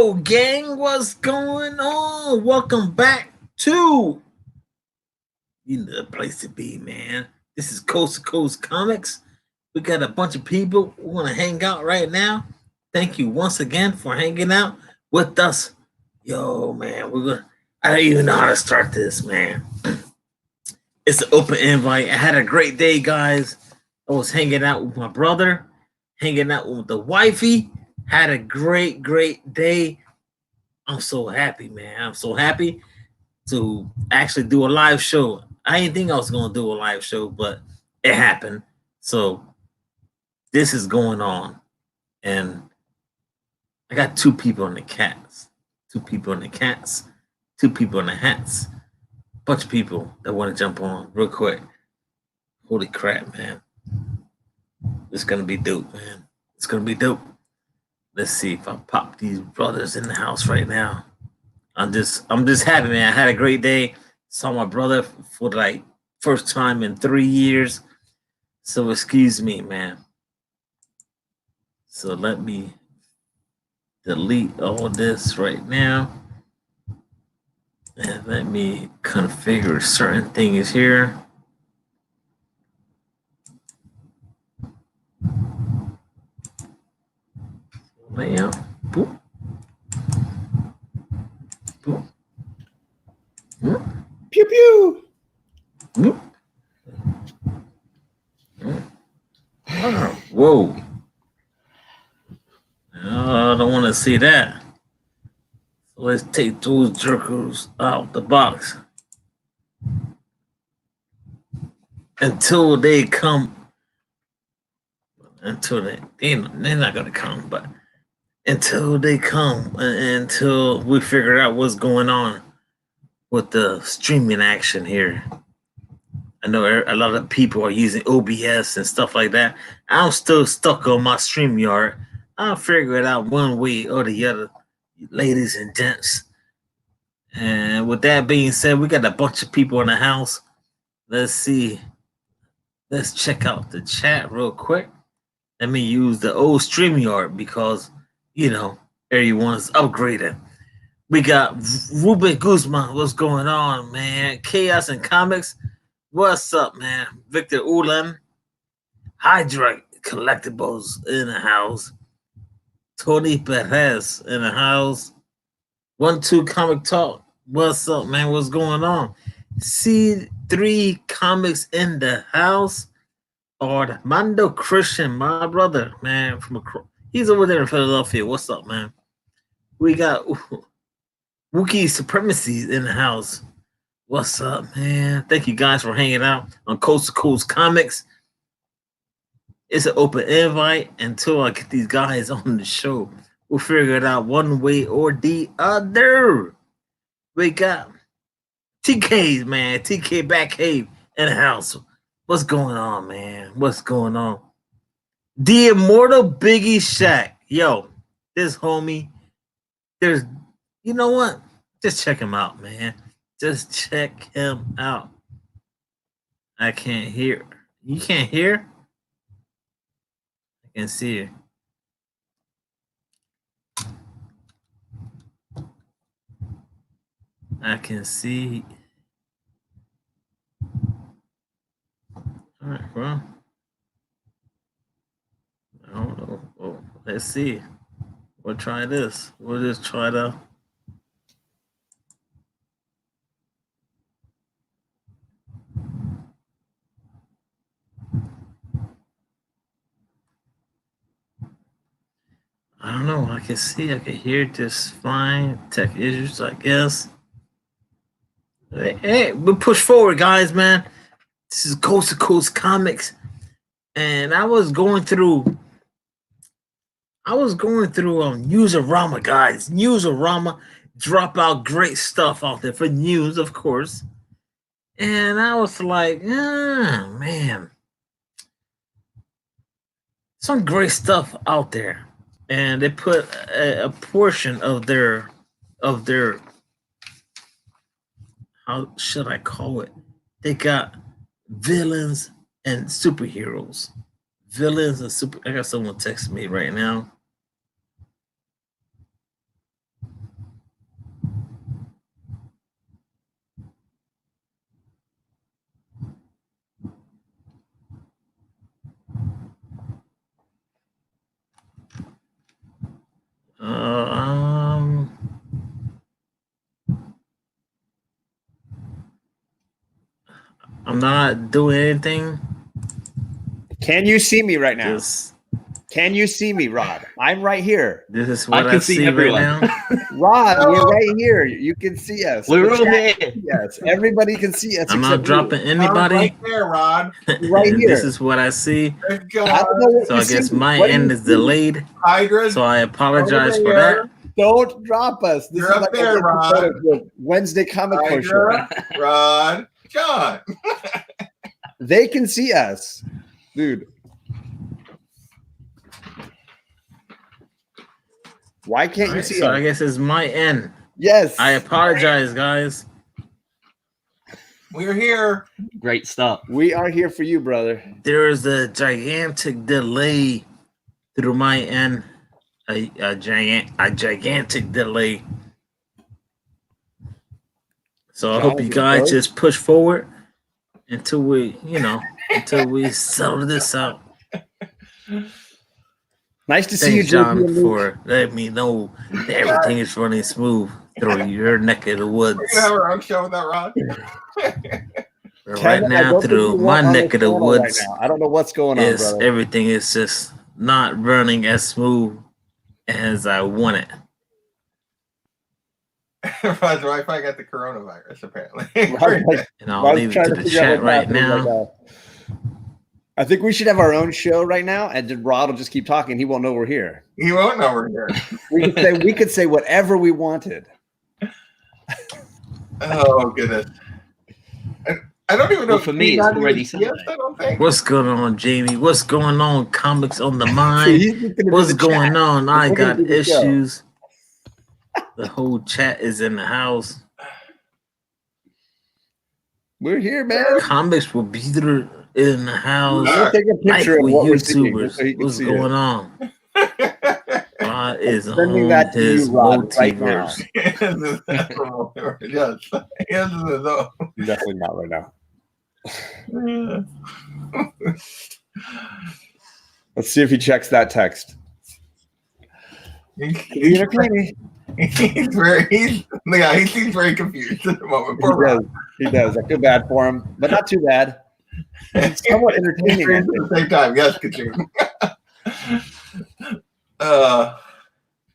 Yo, gang, what's going on? Welcome back to the place to be, man. This is Coast to Coast Comics. We got a bunch of people who want to hang out right now. Thank you once again for hanging out with us. Yo, man, I don't even know how to start this, man. It's an open invite. I had a great day, guys. I was hanging out with my brother, hanging out with the wifey. Had a great day. I'm so happy, man. I'm so happy to actually do a live show. I didn't think I was gonna do a live show, but it happened. So this is going on, and I got two people in the cats, two people in the cats, two people in the hats, bunch of people that want to jump on real quick. Holy crap, man! It's gonna be dope, man. It's gonna be dope. Let's see if I pop these brothers in the house right now. I'm just happy, man. I had a great day. Saw my brother for like first time in 3 years. So excuse me, man. So let me delete all this right now. And let me configure certain things here. Layout. Boop. Boop. Boop. Pew pew. Boop. Oh, whoa. I don't want to see that. So let's take those jerkers out the box. Until they come. They're not going to come, but until they come, until we figure out what's going on with the streaming action here. I know a lot of people are using OBS and stuff like that. I'm still stuck on my StreamYard. I'll figure it out one way or the other, ladies and gents. And with that being said, we got a bunch of people in the house. Let's see. Let's check out the chat real quick. Let me use the old StreamYard because, everyone's upgraded. We got Ruben Guzman. What's going on, man? Chaos and Comics. What's up, man? Victor Ulan. Hydra Collectibles in the house. Tony Perez in the house. 1-2 Comic Talk. What's up, man? What's going on? C3 Comics in the house. Armando Christian, my brother, man, he's over there in Philadelphia. What's up, man? We got Wookiee Supremacy in the house. What's up, man? Thank you guys for hanging out on Coast to Coast Comics. It's an open invite until I get these guys on the show. We'll figure it out one way or the other. We got TK's, man. TK Backcave in the house. What's going on, man? What's going on? The Immortal Biggie Shack. Yo, this homie, you know what? Just check him out, man. Just check him out. I can't hear. You can't hear? I can see it. I can see. All right, well. I don't know. Well, let's see. We'll try this. We'll just try to. I don't know. I can see. I can hear just fine. Tech issues, I guess. Hey, we push forward, guys, man. This is Coast to Coast Comics. And I was going through Newsarama, guys. Newsarama drop out great stuff out there for news, of course. And I was like, man, some great stuff out there. And they put a portion of their how should I call it? They got villains and superheroes. I got someone texting me right now. I'm not doing anything. Can you see me right now? Just, Can you see me, Rod? I'm right here. this is what I can see right everyone. now. Rod, we're right here. You can see us. We're The all chat here. can see us. Everybody can see us. I'm not except dropping you. anybody. Right there, Rod. Right And here. this is what I see. Thank I God. don't know what So you I guess see. my What do end you is see? delayed. Hydra. So I apologize Over for there. that. Don't drop us. This You're is up like there, an episode Rod. of the Wednesday comic book show. Hydra. Rod. John. They can see us, dude. Why can't you Alright, see so us? I guess it's my end. Yes. I apologize, guys. We're here. Great start. We are here for you, brother. There is a gigantic delay through my end. A gigantic delay. So I John, hope you is it guys close? just push forward until we, until we settle this out. Nice to see Thanks, you, John, JP and Luke. for letting me know that everything is running smooth through your neck of the woods. We're gonna have our own show with that, Rod. Right Kevin, I now, don't think through you my want on neck of the channel woods, Right now. I don't know what's going on, is brother. everything is just not running as smooth as I want it. Rod's Wi-Fi got the coronavirus, apparently. And I'll Rod's leave it trying to to the figure out chat what's right happening now. I think we should have our own show right now, and then Rod will just keep talking. He won't know we're here. He won't know we're here. We could say whatever we wanted. Oh, goodness. I don't even know. Well, for me, it's already Sunday. Yes, I don't think. What's going on, Jamie? What's going on? Comics on the See, mind. he's just gonna do What's the going chat. on? I We're gonna got do the show. issues. The whole chat is in the house. We're here, man. Comics will be there in the house. We'll take a Like picture of with what we're seeing, YouTubers. just so he can What's see going it. on? Rod is Sending on that to his you, Rod, right now. multiverse. Yes. Yes, no. Definitely not right now. Let's see if he checks that text. He's very, he seems very confused at the moment. Poor Rod. He does. I feel bad for him, but not too bad. It's somewhat entertaining. I At think. the same time, yes, Katrina.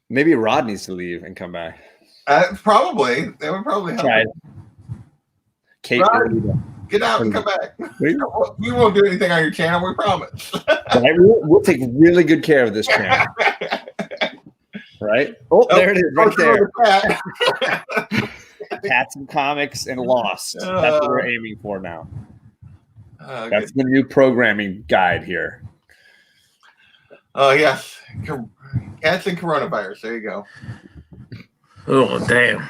Maybe Rod needs to leave and come back. Probably. That would probably help. Try it. Kate, Rod, what do we do? get out and come back. We- We won't do anything on your channel, we promise. Right? We'll take really good care of this channel. Right? Oh, there it is, right there. Cats and Comics and Lost. That's what we're aiming for now. That's the new programming guide here. Oh, yes. Cats and coronavirus. There you go. Oh, damn.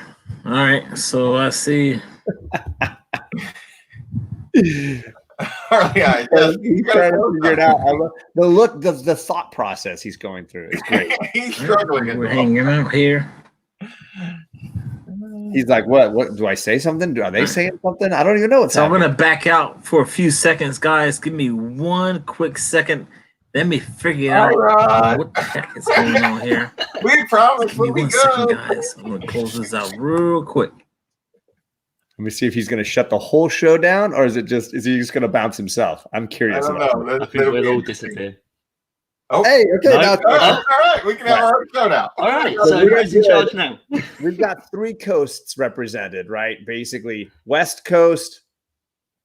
All right. So I see. Harley eyes. He's trying to figure it out. I love the look, the thought process he's going through. It's great. He's struggling. We're hanging out here. He's like, what? Do I say something? Are they saying something? I don't even know what's So I'm happening. going to back out for a few seconds, guys. Give me one quick second. Let me figure out All right. what the heck is going on here. We promise Give me when we one second, go. guys. I'm going to close this out real quick. Let me see if he's going to shut the whole show down, or is he just going to bounce himself? I'm I curious. don't about know. I think we'll all disappear. Oh, Hey, okay, No. now all right. We can have our own show now. All right, So so we're who's in good. charge now? we've got 3 coasts represented, right? Basically, West Coast,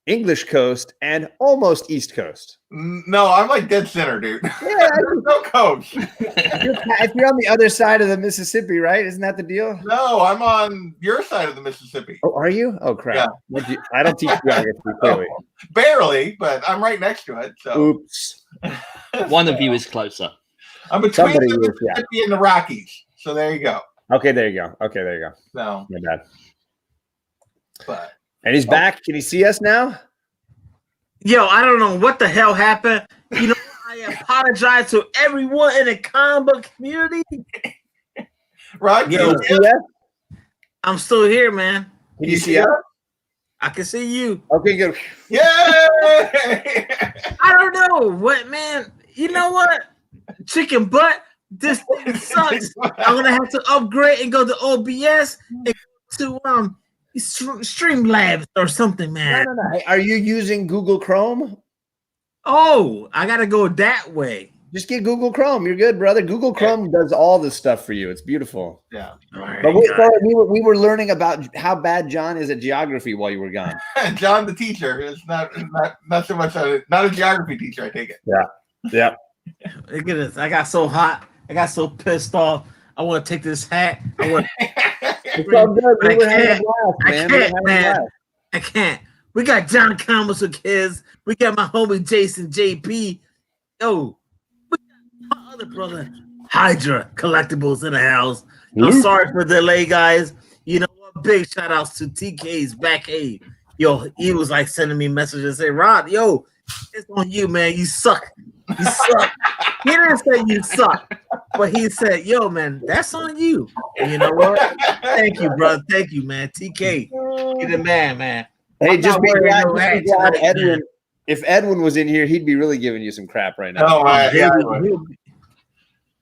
English Coast, and almost East Coast. No, I'm like dead center, dude. Yeah, There's no coach. if you're on the other side of the Mississippi, right? Isn't that the deal? No, I'm on your side of the Mississippi. Oh, are you? Oh, crap. I don't teach geography, clearly. Barely, but I'm right next to it. So Oops. One of you is closer. I'm between Somebody the is, yeah. Mississippi and the Rockies. So there you go. Okay, there you go. Okay, there you go. No, My bad. but And he's back. Can he see us now? Yo, I don't know what the hell happened. You know, I apologize to everyone in the comic book community. Rod, Yo, can you see us? I'm still here, man. Can you see us? I can see you. Okay, good. Yay! I don't know what, man. You know what? Chicken butt. This thing sucks. I'm gonna have to upgrade and go to OBS and go to Streamlabs or something, man. No. Hey, are you using Google Chrome? Oh, I gotta go that way. Just get Google Chrome. You're good, brother. Google Chrome does all this stuff for you. It's beautiful. Yeah. All right, But guys. we were learning about how bad John is at geography while you were gone. John, the teacher, is not so much not a geography teacher. I take it. Yeah. Look at this. I got so hot. I got so pissed off. I want to take this hat. I want. It's all good. We were having a blast, I man. can't, We were having a man. blast. I can't. We got John Thomas with kids. We got my homie Jason JP. Yo, we got my other brother Hydra Collectibles in the house. I'm sorry for the delay, guys. You know what? Big shout outs to TK's back aid. Yo, he was like sending me messages saying, Rod, yo, it's on you, man. You suck. You suck. He didn't say you suck, but he said, yo, man, that's on you. And you know what? Thank you, brother. Thank you, man. TK, you're the man. Hey, I'm just not be wearing glad, no just hat be glad tonight, Edwin. man. If Edwin was in here, he'd be really giving you some crap right now. Oh, yeah. I would.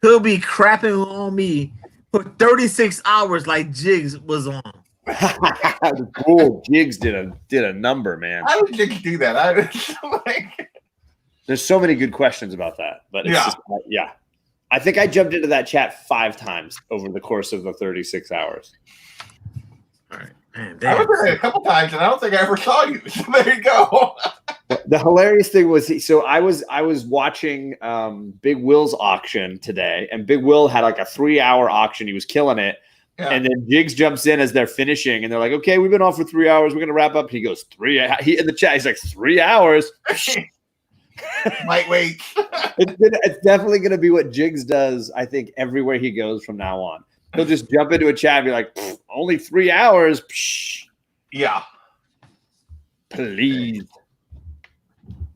He'll be crapping on me for 36 hours like Jigs was on. Cool. Jigs did a number, man. I would just do that. I would like. There's so many good questions about that, but it's just, yeah. I think I jumped into that chat 5 times over the course of the 36 hours. All right, man. I Damn. was there a couple times, and I don't think I ever saw you. So there you go. The hilarious thing was, so I was watching Big Will's auction today, and Big Will had like a 3-hour auction. He was killing it. Yeah. And then Jigs jumps in as they're finishing, and they're like, "Okay, we've been on for 3 hours. We're gonna wrap up." He goes, He in the chat, he's like, 3 hours. Lightweight. It's definitely gonna be what Jigs does. I think everywhere he goes from now on, he'll just jump into a chat and be like, "Only 3 hours." Psh, Yeah. please.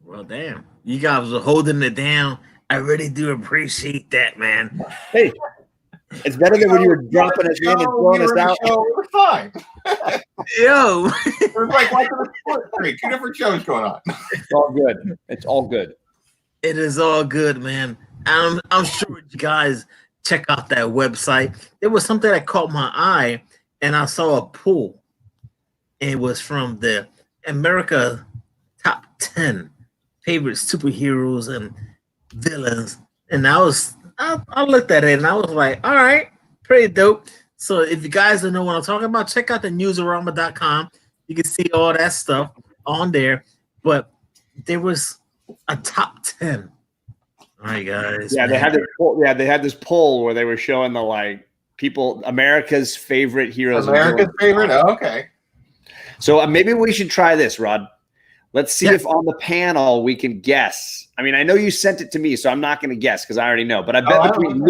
Well, damn. You guys are holding it down. I really do appreciate that, man. Hey, it's better than when you were dropping us in and throwing us out. It was fine. Yo. It was like watching a sport streak. 2 different shows going on. It's all good. It's all good. It is all good, man. I'm sure you guys check out that website. There was something that caught my eye, and I saw a poll. It was from the America top 10 favorite superheroes and villains, and I looked at it and I was like, all right, pretty dope. So if you guys don't know what I'm talking about, check out the newsarama.com. You can see all that stuff on there. But there was a top 10. All right, guys. Yeah, man. they had this poll where they were showing the like people America's favorite heroes. and America's villains. favorite? Oh, okay. So maybe we should try this, Rod. Let's see if on the panel we can guess. I mean, I know you sent it to me, so I'm not going to guess because I already know. But I bet between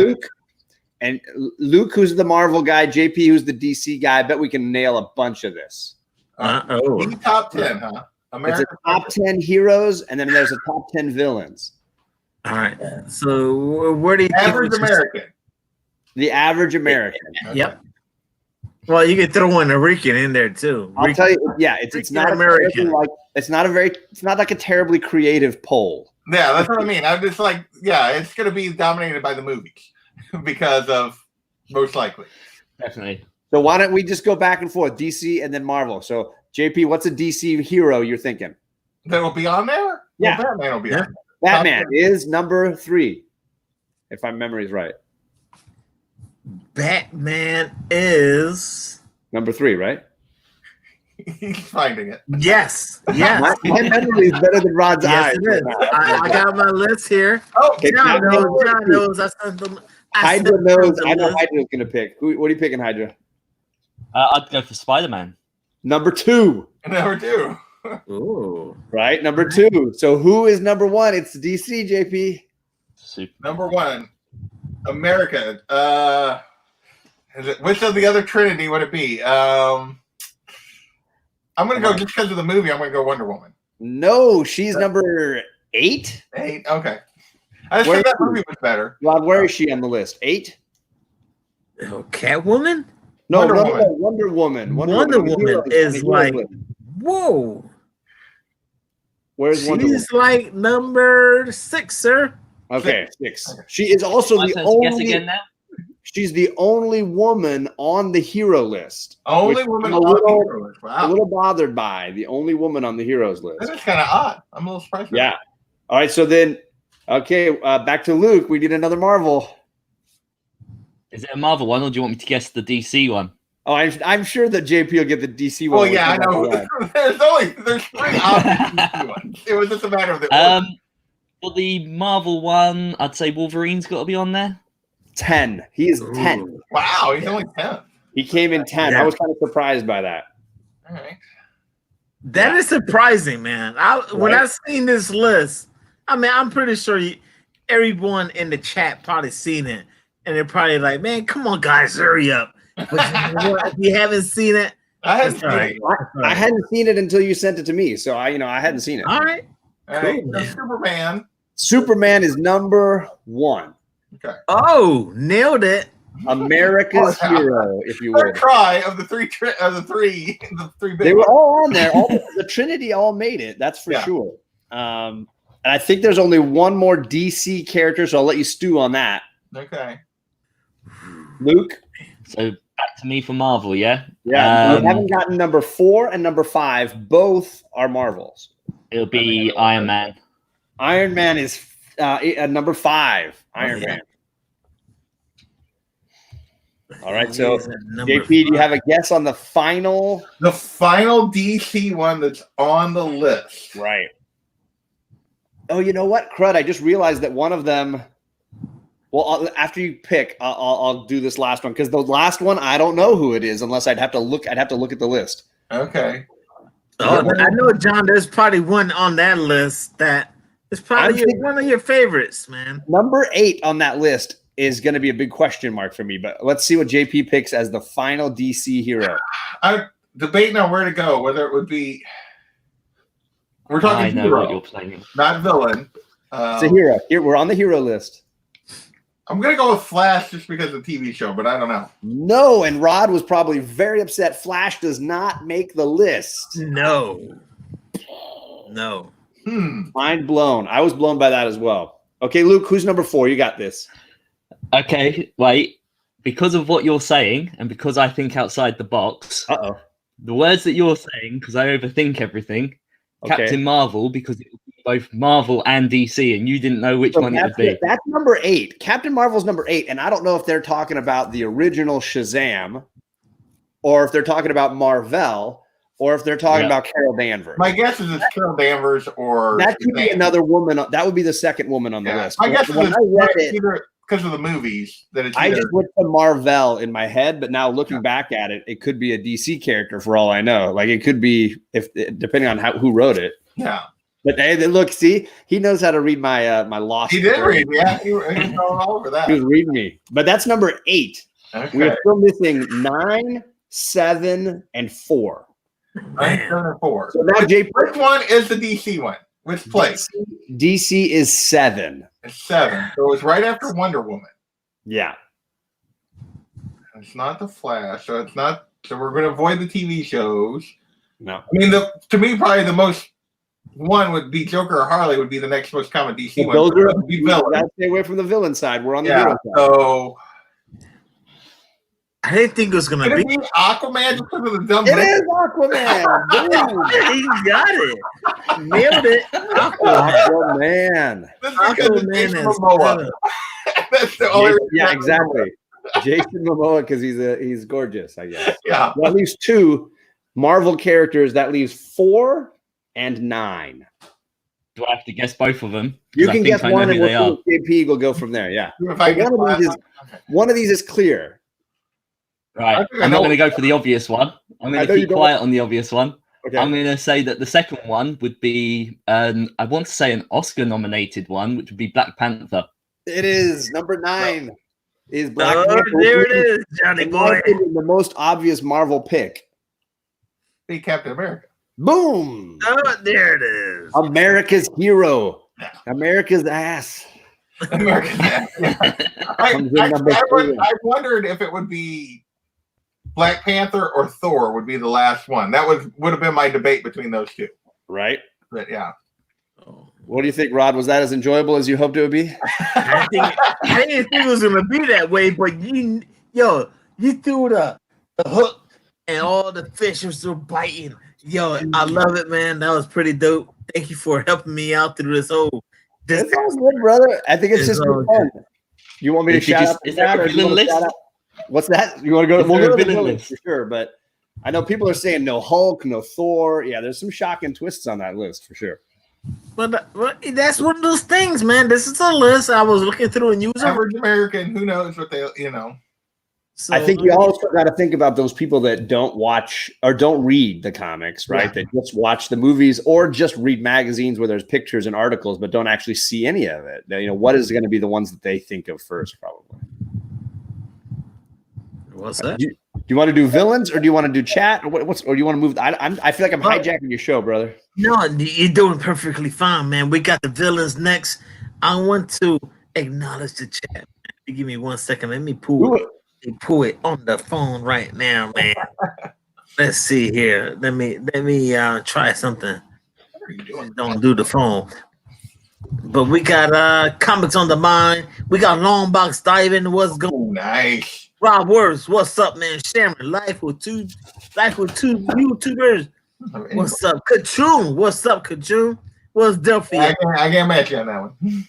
Luke, who's the Marvel guy, JP, who's the DC guy, I bet we can nail a bunch of this. He's top 10, huh? It's a top 10 heroes, and then there's a top 10 villains. All right. So where do you Average think American. The average American. Yep. Well, you could throw in a Rican in there too. I'll tell you, yeah, it's not American. It's not like a terribly creative poll. Yeah, that's what I mean. I'm just like, yeah, it's going to be dominated by the movies because of most likely. Definitely. So why don't we just go back and forth, DC and then Marvel? So JP, what's a DC hero you're thinking? That will be on there? Yeah. Well, Batman will be on there. Batman is number 3, if my memory is right. Batman is Number 3, right? He's finding it. yes. My memory is better than Rod's Yes, eyes. it is. I got my list here. Oh, Okay, John Batman knows. I sent them. Hydra knows. I know Hydra's going to pick. What are you picking, Hydra? I'd go for Spider-Man. Number 2. Number 2. Ooh. Right? Number 2. So who is number 1? It's DC, JP. Super. Number 1, America. Which of the other Trinity would it be? I'm going to go just because of the movie. I'm going to go Wonder Woman. No, she's number 8. 8. Okay. I just think that movie was better. Rod, where is she on the list? 8? Oh, Catwoman? No, Wonder no, Woman. no, Wonder Woman. Wonder Woman is like, Where's whoa. Wonder Woman? She's like number 6, sir. Okay, 6. She is also My the turn to guess only. again now. She's the only woman on the hero list. Only which woman I'm on the hero list. a Wow. little bothered by the only woman on the heroes list. That is kind of odd. I'm a little surprised. by Yeah. that. All right. So then, okay, back to Luke. We need another Marvel. Is it a Marvel one, or do you want me to guess the DC one? Oh, I'm sure that JP will get the DC one. Well, yeah, I know. There's 3 obvious DC ones. It was just a matter of the order. For the Marvel one, I'd say Wolverine's got to be on there. 10. He is 10. Ooh. Wow, he's only 10. He came in 10. Yeah. I was kind of surprised by that. All right. That is surprising, man. When I seen this list, I mean, I'm pretty sure everyone in the chat probably seen it, and they're probably like, "Man, come on, guys, hurry up!" But if you haven't seen it, I hadn't it's seen all it. right. I hadn't seen it until you sent it to me, so I hadn't seen it. All right. All right. Cool, So man. Superman. Superman is number 1. Okay. Oh, nailed it. America's Oh, yeah. hero, if you will. Third try of the three big They were ones. all on there. The Trinity all made it. That's for Yeah. sure. And I think there's only one more DC character, so I'll let you stew on that. Okay. Luke? So back to me for Marvel, yeah? Yeah, we haven't gotten number 4 and number 5. Both are Marvels. It'll be Iron Man. Iron Man is number 5. Iron Yeah. Man. All right, so He's at number JP, do you 5. have a guess on the final? The final DC one that's on the list. Right. Oh, you know what, crud? I just realized that one of them. Well, after you pick, I'll do this last one because the last one I don't know who it is unless I'd have to look at the list. Okay. Oh, I know, John. There's probably one on that list that is probably one of your favorites, man. Number 8 on that list is going to be a big question mark for me, but let's see what JP picks as the final DC hero. I'm debating on where to go, whether it would be. We're I talking know what you're hero, playing. not villain. It's a hero. Here, we're on the hero list. I'm going to go with Flash just because of the TV show, but I don't know. No, and Rod was probably very upset. Flash does not make the list. No. Mind blown. I was blown by that as well. Okay, Luke, who's number 4? You got this. Okay, wait. Because of what you're saying, and because I think outside the box, Uh-oh. the words that you're saying, because I overthink everything, Okay. Captain Marvel, because it would be both Marvel and DC, and you didn't know which one it would be. That's number 8. Captain Marvel's number 8, and I don't know if they're talking about the original Shazam, or if they're talking about Marvel, or if they're talking about Carol Danvers. My guess is it's Carol Danvers or That could be Shazam. another woman. That would be the second woman on the Yeah. list. My guess is when I read it, either because of the movies that it's I either. just went to Marvel in my head, but now looking back at it, it could be a DC character for all I know. Like it could be, if depending on who wrote it. Yeah. But hey, look, see, he knows how to read my my lost. He did story. read, yeah. He was all over that. He was reading me. But that's number 8. Okay. We're still missing 9, 7, and 4. 9, 7, and 4. So now JP, Which one is the DC one? Which place? DC is 7. It's 7. So it was right after Wonder Woman. Yeah. It's not the Flash, so it's not. So we're going to avoid the TV shows. No. I mean, to me, probably the most one would be Joker or Harley would be the next most common DC one. Those But are it would be villain. gotta stay away from the villain side. We're on the Yeah. hero side. So I didn't think it was gonna could it be. be Aquaman just because of the dumb? It is Aquaman. Boom. He got it. Nailed it. Aquaman. This is because of Aquaman Jason is Momoa. That's the only reason. Yeah, exactly. Jason Momoa, because he's gorgeous, I guess. Yeah. That leaves 2 Marvel characters. That leaves 4 and 9. Do I have to guess both of them? You 'Cause I can think guess I know one, who and they are. we'll see if JP will go from there. Yeah. If I get One of these is clear. Right. I think I I'm know. not going to go for the obvious one. I'm I going know to you keep don't- quiet on the obvious one. Okay. I'm going to say that the second one would be, I want to say an Oscar-nominated one, which would be Black Panther. It is number 9. Is Black Oh, Panther. there it is, Johnny In my boy. opinion, the most obvious Marvel pick. Be Captain America. Boom. Oh, there it is. America's hero. Yeah. America's ass. American. Comes in number 3. I wondered if it would be Black Panther or Thor would be the last one. That would have been my debate between those two. Right? But yeah. Oh, What do you think, Rod? Was that as enjoyable as you hoped it would be? I didn't think it was gonna be that way, but you threw the hook and all the fishes were biting. Yo, I love it, man. That was pretty dope. Thank you for helping me out through this whole. It's all good, brother. I think it's just all fun. You want me to shout out? Is there a villain list? What's that? You want to go? We'll go to the villain list for sure. But I know people are saying no Hulk, no Thor. Yeah, there's some shocking twists on that list for sure. But that's one of those things, man. This is a list I was looking through and using. Average American, who knows what they, So, I think you also got to think about those people that don't watch or don't read the comics, right? Yeah. That just watch the movies or just read magazines where there's pictures and articles, but don't actually see any of it. What is going to be the ones that they think of first, probably? What's that? Do you want to do villains or do you want to do chat or or do you want to move? I feel like I'm hijacking your show, brother. No, you're doing perfectly fine, man. We got the villains next. I want to acknowledge the chat. Give me 1 second. Let me pull it on the phone right now, man. Let's see here. Let me try something. What are you doing? Don't do the phone. But we got comics on the mind. We got long box diving. What's going on? Nice. Rob Words, what's up, man? Sharon, life with two YouTubers. What's up, Kachoon? What's up, Kachoon? What's Delphi? I can't match you on that one.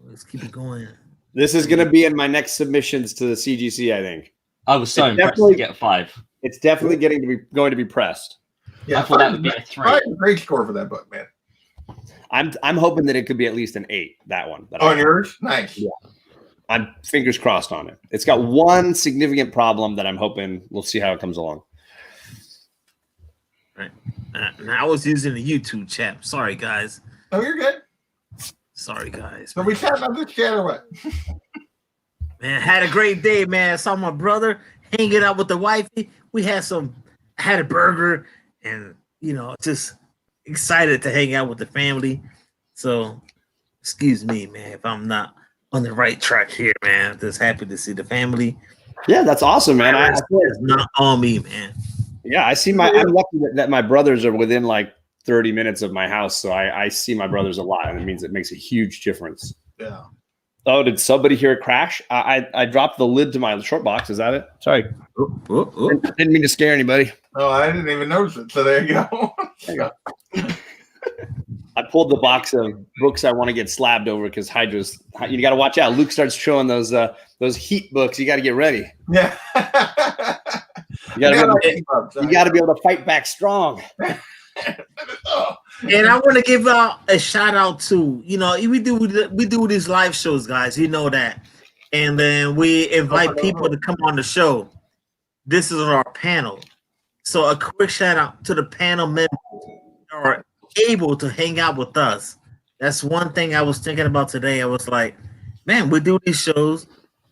Let's keep it going. This is going to be in my next submissions to the CGC, I think. I was so impressed to get 5. It's definitely going to be pressed. Yeah, I thought that would be a 3. Great score for that book, man. I'm hoping that it could be at least an 8. That one. On yours, nice. Yeah, I'm fingers crossed on it. It's got one significant problem that I'm hoping we'll see how it comes along. Right. I was using the YouTube chat. Sorry, guys. Oh, you're good. Sorry, guys. So we chatting on this chat or what? Man, had a great day, man. I saw my brother hanging out with the wifey. I had a burger and, just excited to hang out with the family. So, excuse me, man, if I'm not on the right track here, man. Just happy to see the family. Yeah, that's awesome, man. It's not on me, man. Yeah, I'm lucky that my brothers are within like 30 minutes of my house, so I see my brothers a lot, and it makes a huge difference. Yeah. Oh, did somebody hear it crash? I dropped the lid to my short box. Is that it? Sorry. Didn't mean to scare anybody. Oh, I didn't even notice it. So there you go. There you go. I pulled the box of books I want to get slabbed over because Hydra's. You got to watch out. Luke starts showing those heat books. You got to get ready. Yeah. You got to be able to fight back strong. And I want to give out a shout out to we do these live shows, guys. You know that, and then we invite people to come on the show. This is our panel, so a quick shout out to the panel members who are able to hang out with us. That's one thing I was thinking about today. I was like, man, we do these shows,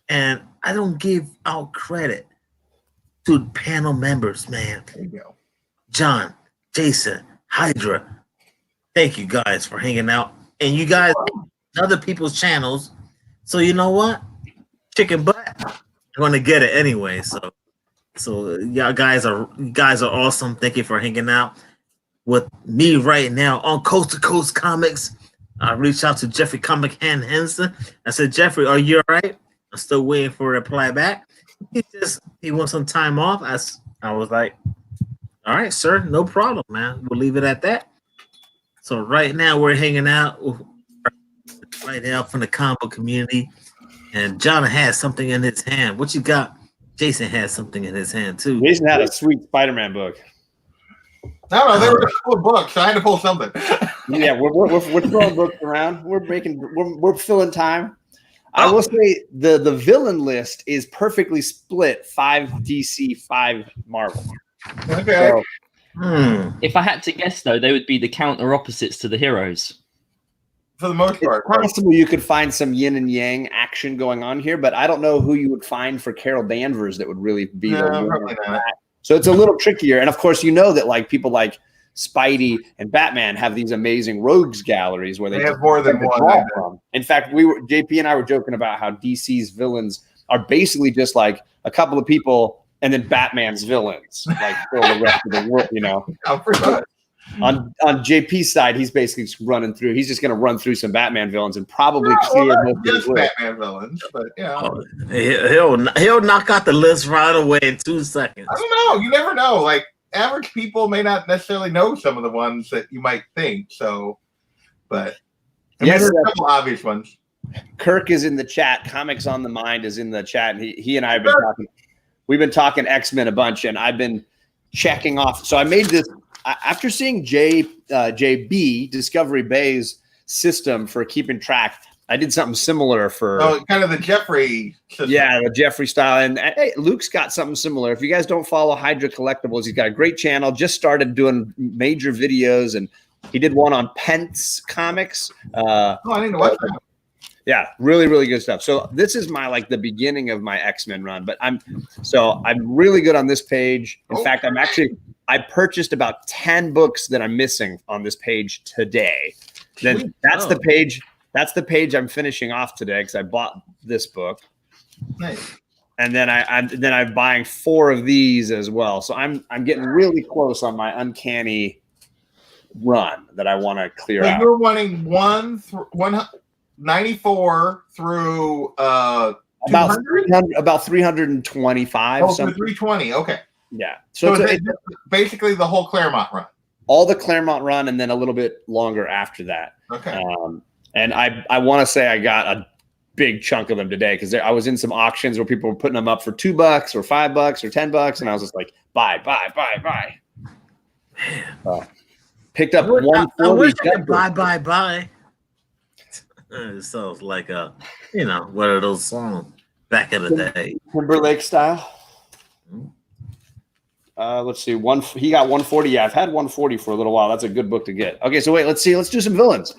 and I don't give out credit to panel members, man. There you go. John, Jason, Hydra. Thank you guys for hanging out. And you guys other people's channels. So you know what? Chicken butt. I'm gonna get it anyway. So y'all guys are awesome. Thank you for hanging out with me right now on Coast to Coast Comics. I reached out to Jeffrey Comic Hand Henson. I said, Jeffrey, are you all right? I'm still waiting for a reply back. He wants some time off. I was like, all right, sir, no problem, man. We'll leave it at that. So right now we're hanging out right now from the combo community, and John has something in his hand. What you got? Jason has something in his hand too. Jason had a sweet Spider-Man book. No, they were full of books. So I had to pull something. Yeah, we're throwing books around. We're filling time. I will say the villain list is perfectly split: 5 DC, 5 Marvel. Okay. So, If I had to guess, though, they would be the counter opposites to the heroes. For the most part. it's possible you could find some yin and yang action going on here, but I don't know who you would find for Carol Danvers that would really be the probably not. So it's a little trickier. And of course, that like people like Spidey and Batman have these amazing rogues galleries where they have more than one. From. In fact, JP and I were joking about how DC's villains are basically just like a couple of people and then Batman's villains, like for the rest of the world, Oh, pretty much. On JP's side, he's basically just running through. He's just going to run through some Batman villains and probably clear most of just the list. Batman villains, but yeah. Oh, he'll knock out the list right away in 2 seconds. I don't know. You never know. Like average people may not necessarily know some of the ones that you might think. So, but Yes, there's a couple obvious ones. Kirk is in the chat. Comics on the Mind is in the chat. And he and I have been talking. We've been talking X-Men a bunch, and I've been checking off. So I made this after seeing JB Discovery Bay's system for keeping track. I did something similar for kind of the Jeffrey system. Yeah, the Jeffrey style. And hey, Luke's got something similar. If you guys don't follow Hydra Collectibles, he's got a great channel. Just started doing major videos, and he did one on Pence comics. I need to watch that. Yeah, really, really good stuff. So this is my the beginning of my X-Men run, but I'm really good on this page. In fact, I purchased about 10 books that I'm missing on this page today. Then that's the page. That's the page I'm finishing off today because I bought this book. Nice. And then I'm buying 4 of these as well. So I'm getting really close on my uncanny run that I want to clear out. You're wanting 194 through about 325. Oh, through 320. Okay. Yeah. So it's basically the whole Claremont run. All the Claremont run, and then a little bit longer after that. Okay. And I want to say I got a big chunk of them today because I was in some auctions where people were putting them up for $2 or $5 or $10, and I was just like, buy. Picked up 140. I wish I could buy. It sounds like one of those songs back in the day. Timberlake style. Let's see. He got 140. Yeah, I've had 140 for a little while. That's a good book to get. Okay, so wait. Let's see. Let's do some villains.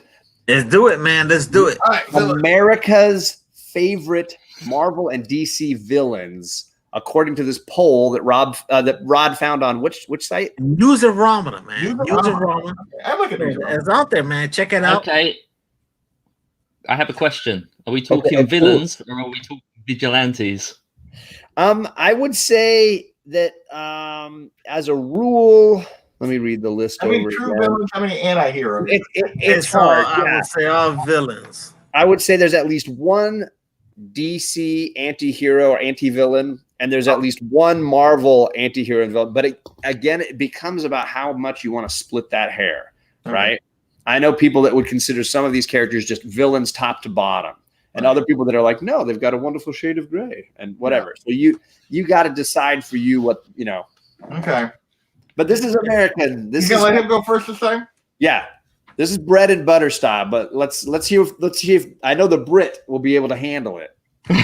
Let's do it, man. Let's do it. All right, America's favorite Marvel and DC villains, according to this poll that Rod found on which site? Newsarama, man. Newsarama. I'm looking at It's out there, man. Check it out. Okay. I have a question. Are we talking villains or are we talking vigilantes? I would say that as a rule, let me read the list. How many true villains? How many anti-heroes? It's hard. I would say all villains. I would say there's at least one DC anti-hero or anti-villain, and there's at least one Marvel anti-hero and villain. But it becomes about how much you want to split that hair, right? I know people that would consider some of these characters just villains top to bottom, and other people that are like, no, they've got a wonderful shade of gray and whatever. So you got to decide for you what you know. Okay. But this is American. You gonna let him go first this time? Yeah, this is bread and butter style. But let's see if I know the Brit will be able to handle it. He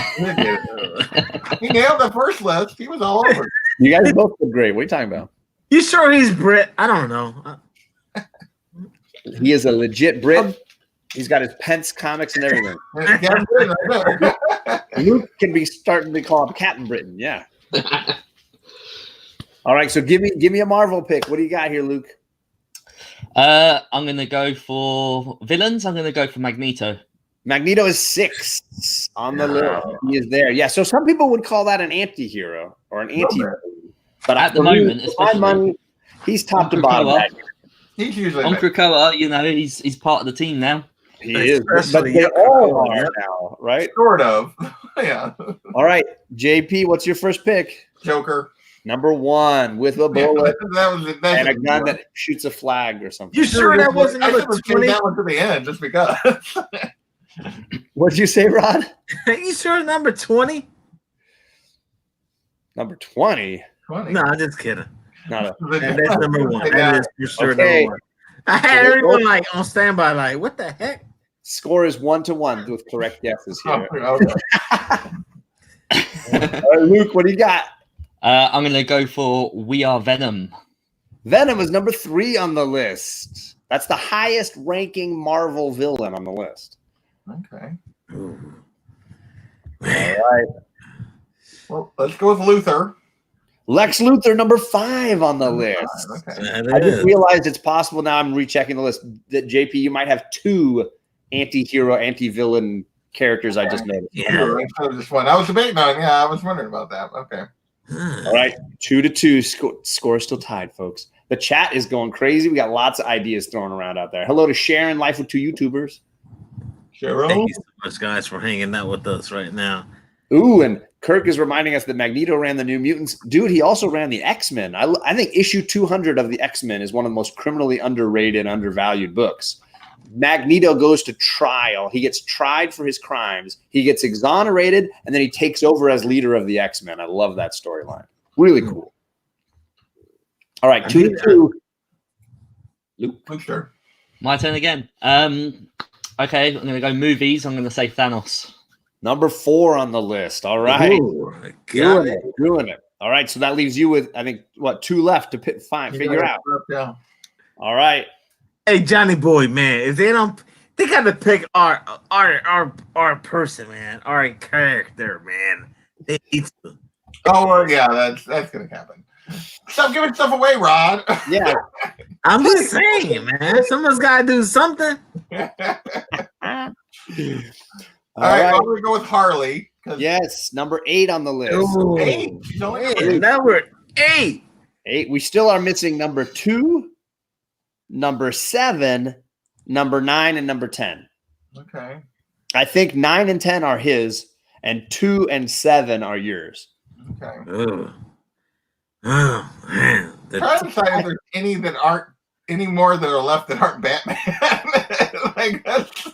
nailed the first list. He was all over. You guys both did great. What are you talking about? You sure he's Brit? I don't know. He is a legit Brit. He's got his Pence comics and everything. Luke can be starting to call him Captain Britain. Yeah. All right, so give me a Marvel pick. What do you got here, Luke? I'm going to go for villains. I'm going to go for Magneto. Magneto is 6 on the list. He is there. Yeah, so some people would call that an anti-hero or an anti-hero. But at the moment, my money, he's top to bottom. He's usually on Krakoa, he's part of the team now. He is, but they all are now, right? Sort of. Yeah. All right, JP, what's your first pick? Joker. Number 1 with a bullet and a gun that shoots a flag or something. You sure that wasn't number 20? That one to the end just because. What'd you say, Rod? You sure number 20? Number 20? No, I'm just kidding. Not that's number 1. That is for sure number 1. I had everyone on standby, what the heck? Score is 1-1 with correct guesses here. Luke, what do you got? I'm going to go for We Are Venom. Venom is number 3 on the list. That's the highest ranking Marvel villain on the list. Okay. All right. Well, let's go with Luthor. Lex Luthor, number 5 on the list. Okay. I just realized it's possible now. I'm rechecking the list that JP, you might have 2 anti-hero, anti-villain characters. I just noticed. Yeah. Just one. I was debating on. Yeah, I was wondering about that. Okay. All right, 2-2. Score is still tied, folks. The chat is going crazy. We got lots of ideas thrown around out there. Hello to Sharon, Life with Two YouTubers. Thank you so much, guys, for hanging out with us right now. Ooh, and Kirk is reminding us that Magneto ran the New Mutants. Dude, he also ran the X-Men. I think issue 200 of the X-Men is one of the most criminally underrated, undervalued books. Magneto goes to trial. He gets tried for his crimes. He gets exonerated, and then he takes over as leader of the X-Men. I love that storyline. Really cool. All right, 2-2. Luke. Sure. My turn again. Okay, I'm going to go movies. I'm going to say Thanos. Number 4 on the list. All right. Ooh, Doing it. All right, so that leaves you with, I think, 2 left to figure out. Yeah. All right. Hey, Johnny Boy, man, if they don't, they got to pick our person, man, our character, man. They need to. Oh, well, yeah, that's going to happen. Stop giving stuff away, Rod. Yeah. I'm just saying, man. Someone's got to do something. All right, well, we're going to go with Harley. Yes, number 8 on the list. Ooh. 8. She's only Number 8. 8. We still are missing number 2, number 7, number 9, and number 10. Okay. I think 9 and 10 are his, and 2 and 7 are yours. Okay. Oh, man. Try to decide if there's any that aren't any more that are left that aren't Batman. Like that's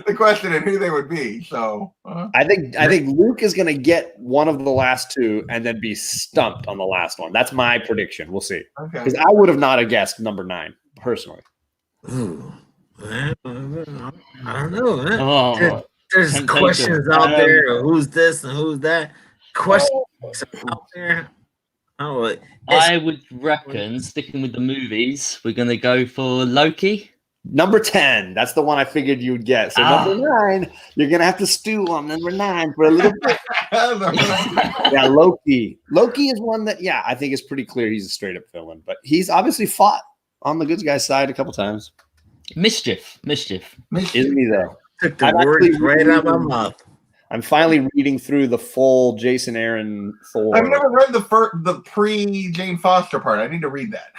the question and who they would be. So I think Luke is going to get one of the last 2 and then be stumped on the last one. That's my prediction. We'll see. Okay. Because I would have not have guessed number 9 personally. Ooh, man, I don't know, man. Oh, There's temptation. questions out there. Who's this and who's that? Questions out there. Oh, I would reckon, sticking with the movies, we're going to go for Loki. Number 10. That's the one I figured you would get. So number 9, you're going to have to stew on number 9 for a little bit. Yeah, Loki. Loki is one that, I think is pretty clear he's a straight up villain. But he's obviously fought on the good guy's side a couple times. Mischief. Isn't he, though? took the words right out of my mouth. I'm finally reading through the full Jason Aaron Thor. I've never read the pre Jane Foster part. I need to read that.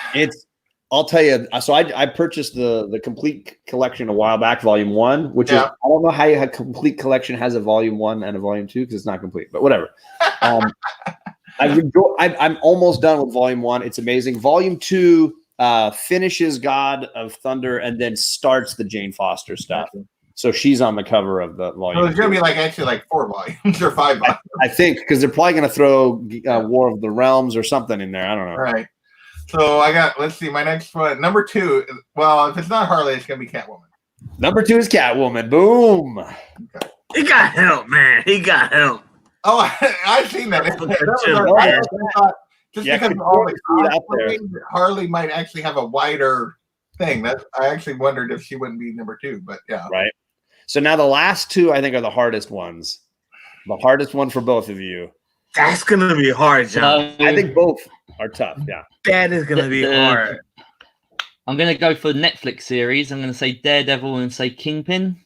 I'll tell you. So I purchased the complete collection a while back, Volume 1, which is, I don't know how a complete collection has a Volume 1 and a Volume 2 because it's not complete, but whatever. I'm almost done with Volume 1. It's amazing. Volume 2 finishes God of Thunder and then starts the Jane Foster stuff. So she's on the cover of the volume. So it's going to be actually 4 volumes or 5 volumes. I think because they're probably going to throw War of the Realms or something in there. I don't know. All right. So let's see, my next one. Number 2. Well, if it's not Harley, it's going to be Catwoman. Number 2 is Catwoman. Boom. Okay. He got help, man. He got help. Oh, I've seen that. Just because of all the cosplay, Harley might actually have a wider thing. I actually wondered if she wouldn't be number 2, but yeah. Right. So now the last 2, I think, are the hardest ones. The hardest one for both of you. That's going to be hard, John. I think both are tough, yeah. That is going to be hard. I'm going to go for Netflix series. I'm going to say Daredevil and say Kingpin.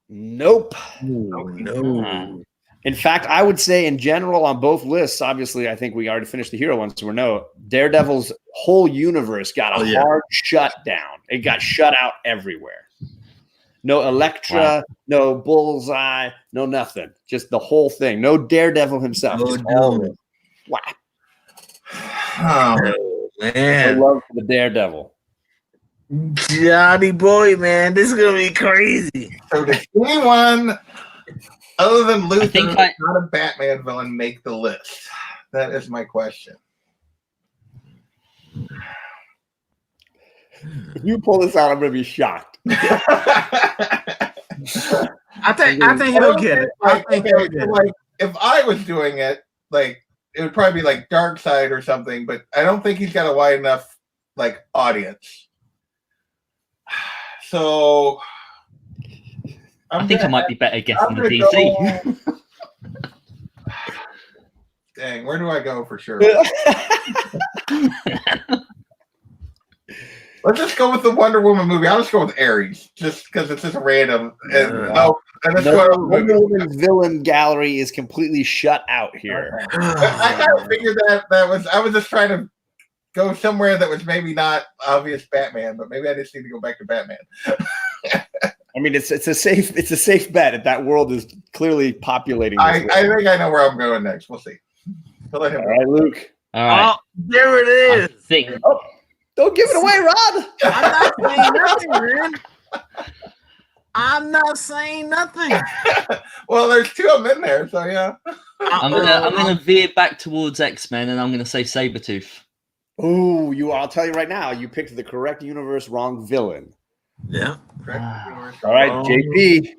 Nope. Ooh, no. In fact, I would say in general on both lists, obviously, I think we already finished the hero one, so we're Daredevil's whole universe got a hard shutdown. It got shut out everywhere. No Elektra, no Bullseye, no nothing. Just the whole thing. No Daredevil himself. No. Wow. Oh, man. No love for the Daredevil. Johnny boy, man, this is going to be crazy. So does anyone other than Luther, not a Batman villain, make the list? That is my question. If you pull this out, I'm going to be shocked. I think he'll get it. I think he'll get it. If I was doing it, it would probably be Dark Side or something, but I don't think he's got a wide enough audience. So I think I might be better guessing the DC. Dang, where do I go for sure? Let's just go with the Wonder Woman movie. I'll just go with Ares, just because it's just a random. The Wonder Woman villain gallery is completely shut out here. I kind of figured that was. I was just trying to go somewhere that was maybe not obvious Batman, but maybe I just need to go back to Batman. I mean, it's a safe bet if that world is clearly populating. I think I know where I'm going next. We'll see. All right, Luke. All right. Oh, there it is. I think Don't give it away, Rod. I'm not saying nothing, man. I'm not saying nothing. Well, there's two of them in there, so yeah. I'm gonna veer back towards X-Men, and I'm gonna say Sabretooth. Oh, I'll tell you right now, you picked the correct universe, wrong villain. Yeah. All right, JP.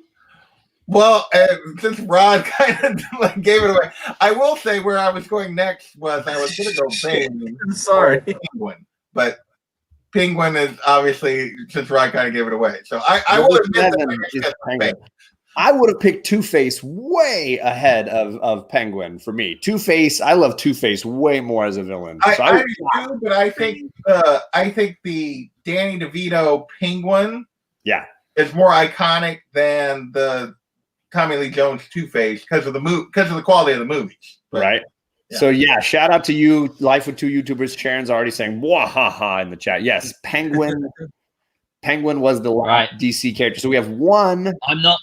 Well, since Rod kind of gave it away, I will say where I was going next was I was going to go Bane. Sorry. Penguin, but Penguin is obviously, since Rod kind of gave it away. So I will admit that I would have picked Two-Face way ahead of Penguin for me. Two-Face, I love Two-Face way more as a villain. I do, but I think the Danny DeVito Penguin is more iconic than the Tommy Lee Jones Two-Face because of the quality of the movies. But, right. Yeah. So shout out to you, Life with Two YouTubers. Sharon's already saying "wahaha" in the chat. Yes, Penguin. Penguin was the last DC character. So we have one. I'm not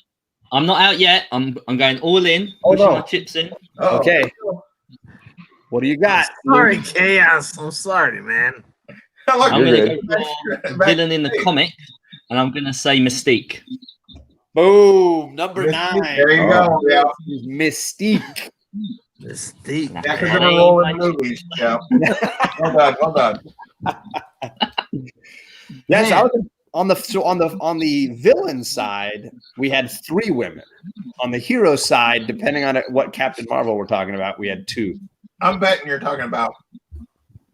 out yet. I'm going all in. Pushing my chips in. Uh-oh. Okay. What do you got? Sorry, Chaos. I'm sorry, man. I'm going to go for villain in the comic, and I'm going to say Mystique. Boom, number 9. There you go. Yeah. Mystique. Mystique. Yeah, because of a role in movies. Yeah. Well done. Yes, I was on the villain side, we had 3 women. On the hero side, depending on what Captain Marvel we're talking about, we had 2. I'm betting you're talking about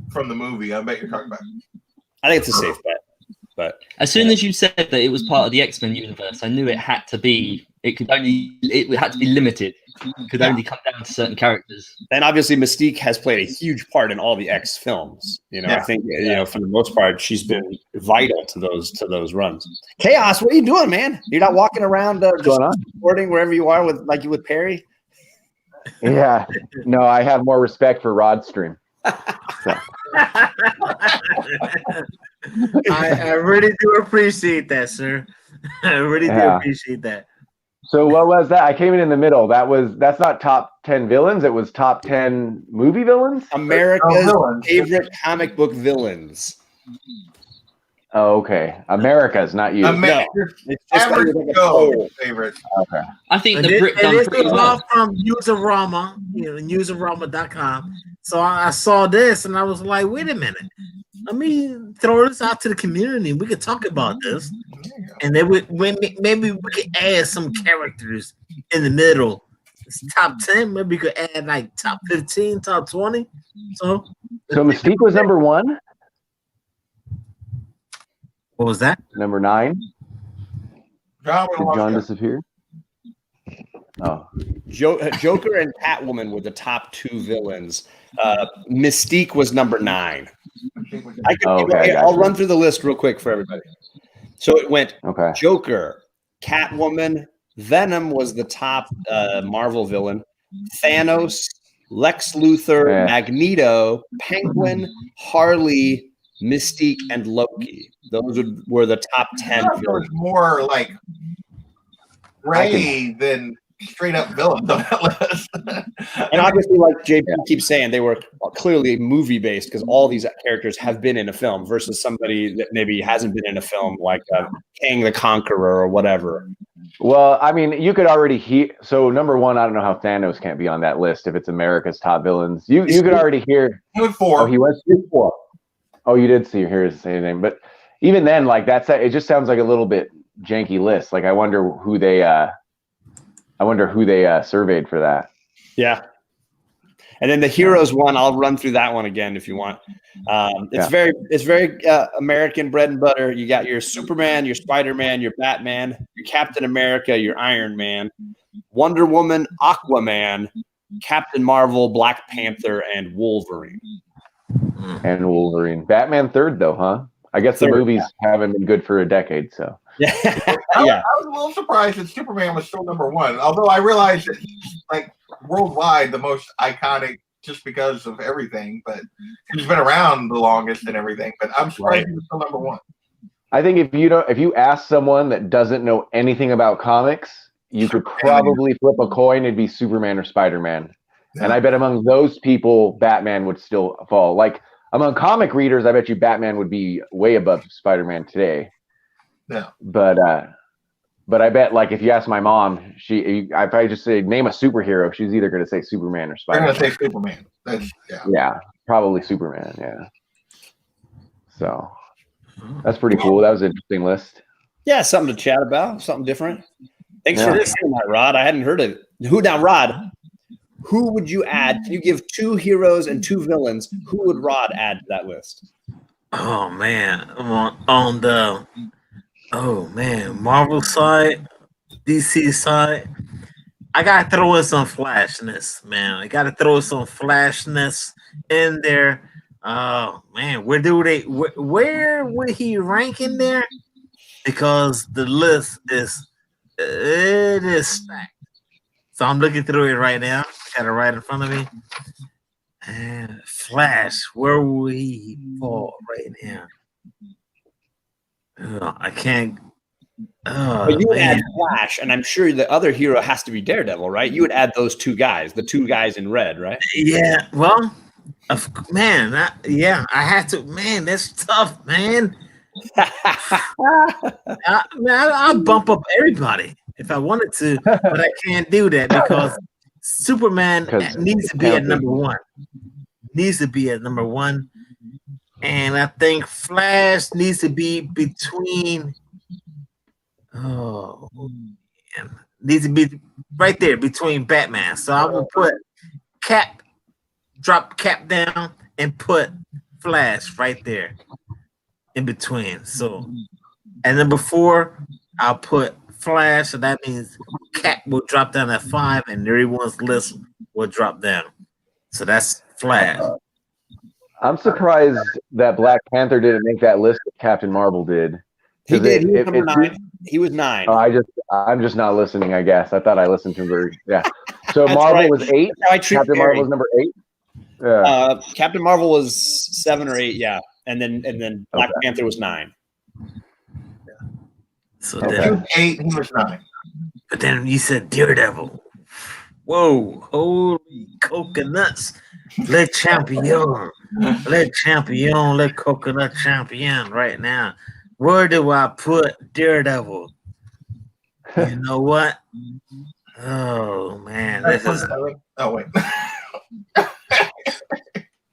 from the movie. I bet you're talking about. I think it's a safe bet. But as soon as you said that it was part of the X-Men universe, I knew it had to be. It had to be limited. It could only come down to certain characters. And obviously, Mystique has played a huge part in all the X films. I think for the most part, she's been vital to those runs. Chaos, what are you doing, man? You're not walking around just supporting wherever you are with Perry. Yeah, no, I have more respect for Rod Stream. So. I really do appreciate that, sir. I really do appreciate that. So what was that? I came in the middle. That's not top 10 villains. It was top 10 movie villains. America's favorite comic book villains. Oh, okay. America's, not you. It's just favorite. Okay. I think this was all from Userama, userama.com. So I saw this and I was like, wait a minute. Let me throw this out to the community. We could talk about this. And maybe we could add some characters in the middle. It's top 10. Maybe we could add like top 15, top 20. So Mystique was number 1. What was that? Number 9. Did John disappear? Oh, Joker and Catwoman were the top 2 villains. Mystique was number 9. I'll run through the list real quick for everybody. So it went Joker, Catwoman, Venom was the top Marvel villain, Thanos, Lex Luthor, Magneto, Penguin, Harley, Mystique, and Loki. Those were the top 10 villains. More like Ray than straight up villains on that list. And obviously, like JP keeps saying, they were clearly movie based because all these characters have been in a film versus somebody that maybe hasn't been in a film like Kang the Conqueror or whatever. Well, I mean, you could already hear. So number 1, I don't know how Thanos can't be on that list if it's America's top villains. You could already hear. He was 4. Oh, he was 4. Oh, you did hear his name, but even then, like it just sounds like a little bit janky list. Like I wonder who they surveyed for that. Yeah. And then the heroes one, I'll run through that one again if you want. It's very American bread and butter. You got your Superman, your Spider-Man, your Batman, your Captain America, your Iron Man, Wonder Woman, Aquaman, Captain Marvel, Black Panther, and Wolverine. And Wolverine. Batman 3rd though, huh? I guess the movies haven't been good for a decade, so. I was a little surprised that Superman was still number 1, although I realized that he's like worldwide the most iconic just because of everything, but he's been around the longest and everything. But I'm surprised he was still number one. I think if you ask someone that doesn't know anything about comics, you could probably flip a coin. It'd be Superman or Spider-Man. Yeah. And I bet among those people, Batman would still fall. Like among comic readers, I bet you Batman would be way above Spider-Man today. Yeah. But I bet, like, if you ask my mom, if I just say name a superhero, she's either going to say Superman or Spider-Man. I'm going to say Superman. Yeah, probably Superman. Yeah. So that's pretty cool. That was an interesting list. Yeah, something to chat about, something different. Thanks for this, Rod. I hadn't heard of it. Rod, who would you add? Can you give 2 heroes and 2 villains? Who would Rod add to that list? Oh man, on the Marvel side, DC side, I gotta throw in some flashness, man. I gotta throw some flashness in there. Oh man, where would he rank in there? Because the list is stacked. So I'm looking through it right now. Got it right in front of me. And Flash, where will he fall right now? I can't. But you would add Flash, and I'm sure the other hero has to be Daredevil, right? You would add those 2 guys, the 2 guys in red, right? Yeah. Well, man, I had to. Man, that's tough, man. I'll bump up everybody if I wanted to, but I can't do that because Superman needs to be at number 1. Needs to be at number 1. And I think Flash needs to be between. Oh, man. Needs to be right there between Batman. So I will put drop Cap down and put Flash right there in between. So, and then before I'll put Flash, so that means Cap will drop down at 5, and everyone's list will drop down. So that's Flash. I'm surprised that Black Panther didn't make that list that Captain Marvel did. He did. He was number 9. He was 9. Oh, I'm just not listening, I guess. I thought I listened to him So Marvel was 8. Captain Marvel was number 8. Yeah. Captain Marvel was 7 or 8, yeah. And then Black Panther was 9. So then 8, he was 9. But then you said Daredevil. Whoa, holy coconuts. Le champion. Le coconut champion right now. Where do I put Daredevil? You know what? Oh man, this is. Oh wait.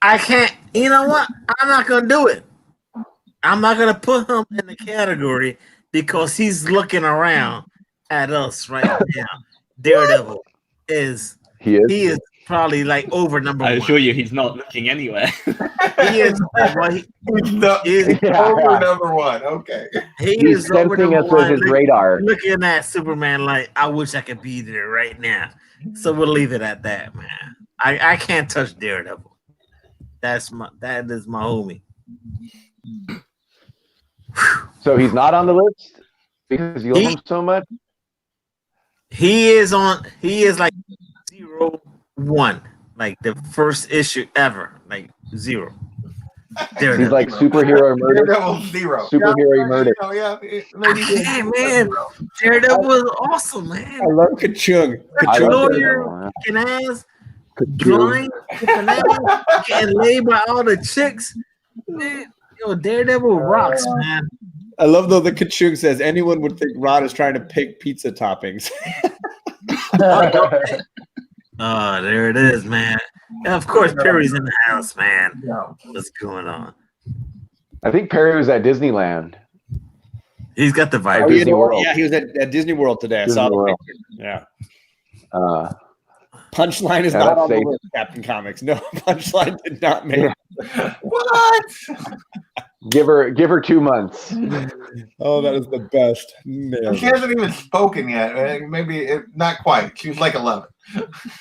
I can't. You know what? I'm not gonna do it. I'm not gonna put him in the category because he's looking around at us right now. Daredevil is. He is probably like over number 1. I assure you, he's not looking anywhere. He is. He's over number 1. Okay. He's sensing us with his radar. Looking at Superman like, I wish I could be there right now. So we'll leave it at that, man. I can't touch Daredevil. That is my homie. So he's not on the list because you love him so much? He is like 0-1, like the first issue ever, like 0. He's like superhero murder. Daredevil 0. Superhero murder. Hey man, Daredevil was awesome, man. I love Kachung. Lawyer, kicking ass, blind, kicking ass, getting laid by all the chicks. Man, Daredevil rocks, man. I love though the Kachung says anyone would think Rod is trying to pick pizza toppings. Oh, there it is, man. And of course, Perry's in the house, man. What's going on? I think Perry was at Disneyland. He's got the vibe. Disney World. Yeah, he was at Disney World today. I saw the picture. Yeah. Punchline is not on the list, Captain Comics. No, Punchline did not make it. What? Give her 2 months. Oh, that is the best. She hasn't even spoken yet. Maybe not quite. She was like 11.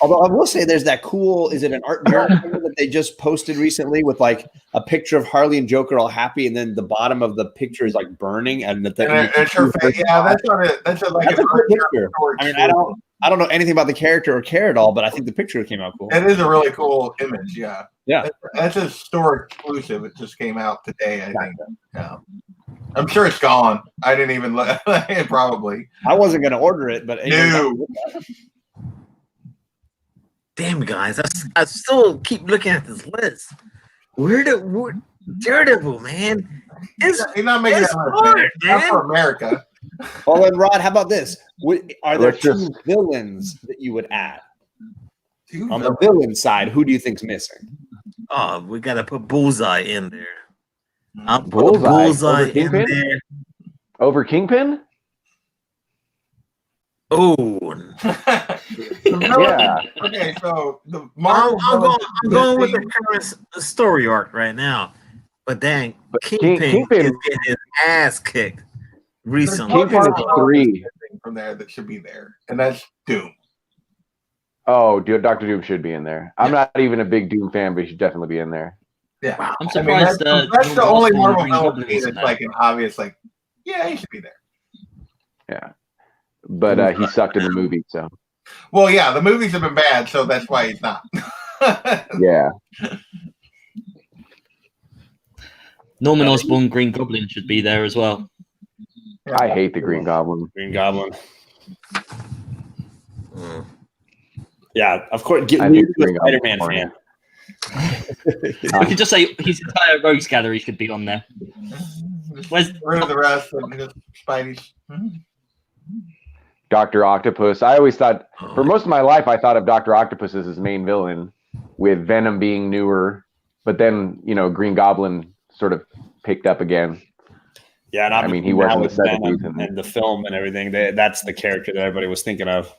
Although I will say there's that cool, is it an art mural that they just posted recently with like a picture of Harley and Joker all happy, and then the bottom of the picture is like burning, and it's her face. Yeah, that's a cool picture. I mean, I don't know anything about the character or care at all, but I think the picture came out cool. It is a really cool image. Yeah. Yeah. That's a store exclusive. It just came out today, I think. Yeah. I'm sure it's gone. I didn't even look. Probably. I wasn't going to order it, but no. Damn, guys, I still keep looking at this list. Where Daredevil, man? He's not making that hard, not for America. Well, then, Rod, how about this? Are there two villains that you would add? On the villain side, who do you think's missing? Oh, we got to put Bullseye in there. I'll put Bullseye in there. Over Kingpin? Oh. Yeah. Okay, so I'm going with the current story arc right now. But dang, Kingpin is getting his ass kicked recently. Kingpin is 3 from there that should be there, and that's Doom. Oh, dude, Dr. Doom should be in there. I'm not even a big Doom fan, but he should definitely be in there. Yeah, wow. I'm surprised. That's the only Marvel villain that's like an obvious, like, yeah, he should be there. Yeah, but he sucked in the movie, so. Well, yeah, the movies have been bad, so that's why he's not. Yeah. Norman Osborn, Green Goblin should be there as well. I hate the Green Goblin. Green Goblin. Yeah, of course. Get me a Spider-Man fan. We could just say his entire Rogues Gallery should be on there. Where's the rest of the Spidey's? Dr. Octopus. I always thought, for most of my life, I thought of Dr. Octopus as his main villain, with Venom being newer, but then, Green Goblin sort of picked up again. Yeah, and I mean, he was in the 70s and the film and everything. That's the character that everybody was thinking of.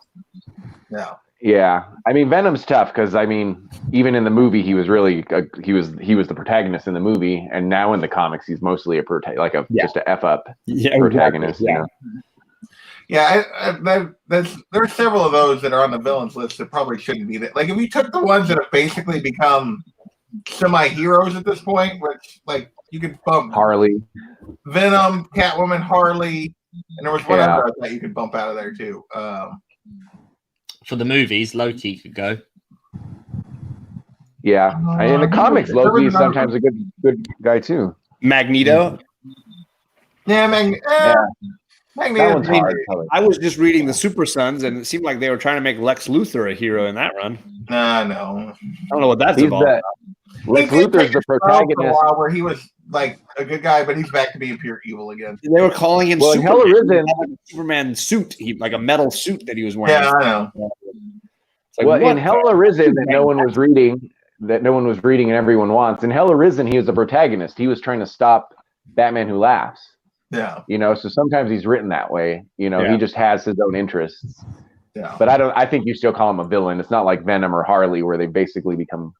Yeah. Yeah, I mean, Venom's tough because even in the movie, he was really he was the protagonist in the movie, and now in the comics, he's mostly just a f up protagonist. Exactly. Yeah, there's several of those that are on the villains list that probably shouldn't be there. Like, if you took the ones that have basically become semi-heroes at this point, which, like, you could bump Harley, Venom, Catwoman, Harley, and there was one other I thought you could bump out of there too. For the movies, Loki could go. Yeah, in the comics, Loki is sometimes a good guy too. Magneto. Yeah, Magneto. That one's hard. I was just reading the Super Sons, and it seemed like they were trying to make Lex Luthor a hero in that run. No. I don't know what that's about. Lex Luthor's the protagonist. For a while where he was like a good guy, but he's back to being pure evil again. They were calling him Superman suit, like a metal suit that he was wearing. Yeah, I know. Like, in Hell Arisen, that no one was reading, and everyone wants. In Hell Arisen, he was a protagonist. He was trying to stop Batman Who Laughs. Yeah. So sometimes he's written that way. He just has his own interests. Yeah. But I think you still call him a villain. It's not like Venom or Harley where they basically become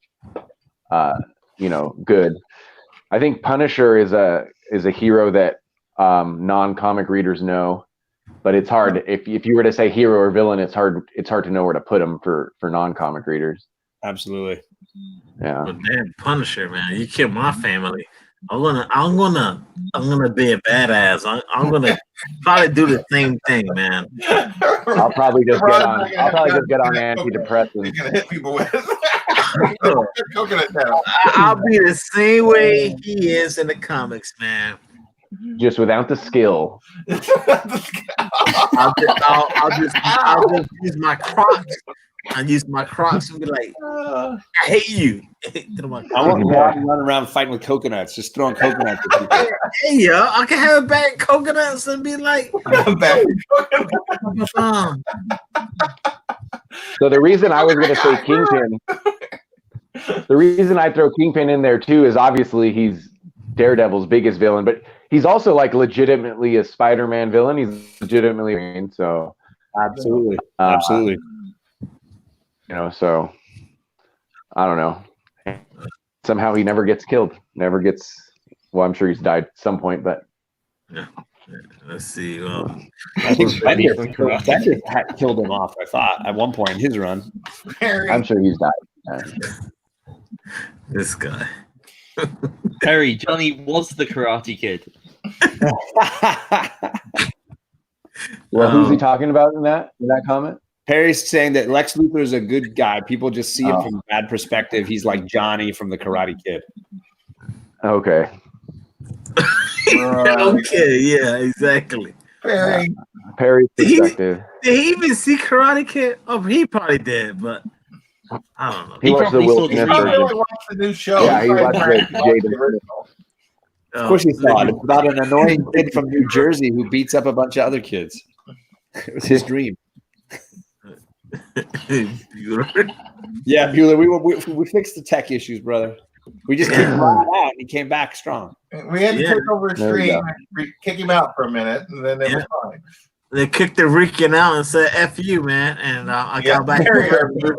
good. I think Punisher is a hero that non-comic readers know, but it's hard if you were to say hero or villain, it's hard to know where to put him for non-comic readers. Absolutely. Yeah. But damn, Punisher, man, you killed my family. I'm gonna be a badass. I'm gonna probably do the same thing, man. I'll probably just get on antidepressants. He's gonna hit people with coconut now. I'll be the same way he is in the comics, man. Just without the skill. I'll just use my Crocs. I use my Crocs and be like, I hate you. I want Rod to run around fighting with coconuts, just throwing coconuts at people. Hey, yo, I can have a bag of coconuts and be like, So the reason I was going to say Kingpin, the reason I throw Kingpin in there too is obviously he's Daredevil's biggest villain, but he's also like legitimately a Spider-Man villain. He's legitimately so. Absolutely. So I don't know. Somehow he never gets killed. Well, I'm sure he's died at some point, but Let's see. I think Bender From karate. had killed him off, I thought, at one point in his run. I'm sure he's died. This guy. Perry, Johnny was the Karate Kid. Well, who's he talking about in that comment? Perry's saying that Lex Luthor is a good guy. People just see it from a bad perspective. He's like Johnny from the Karate Kid. Okay. Okay, yeah, exactly. Perry. Perry's perspective. Did he even see Karate Kid? Oh, he probably did, but I don't know. He watched the probably Will saw the Smith He probably version. only watched the new show. Yeah, he watched the Jaden. Oh, Of course he saw it. It's about an annoying kid from New Jersey who beats up a bunch of other kids. It was his dream. Bueller. Yeah, Bueller, we fixed the tech issues, brother. We just kicked him out and he came back strong. We had to Yeah. take over his There you stream, kick him out for a minute, and then it was fine. They kicked the Rican out and said "F you, man," and I got back. Perry,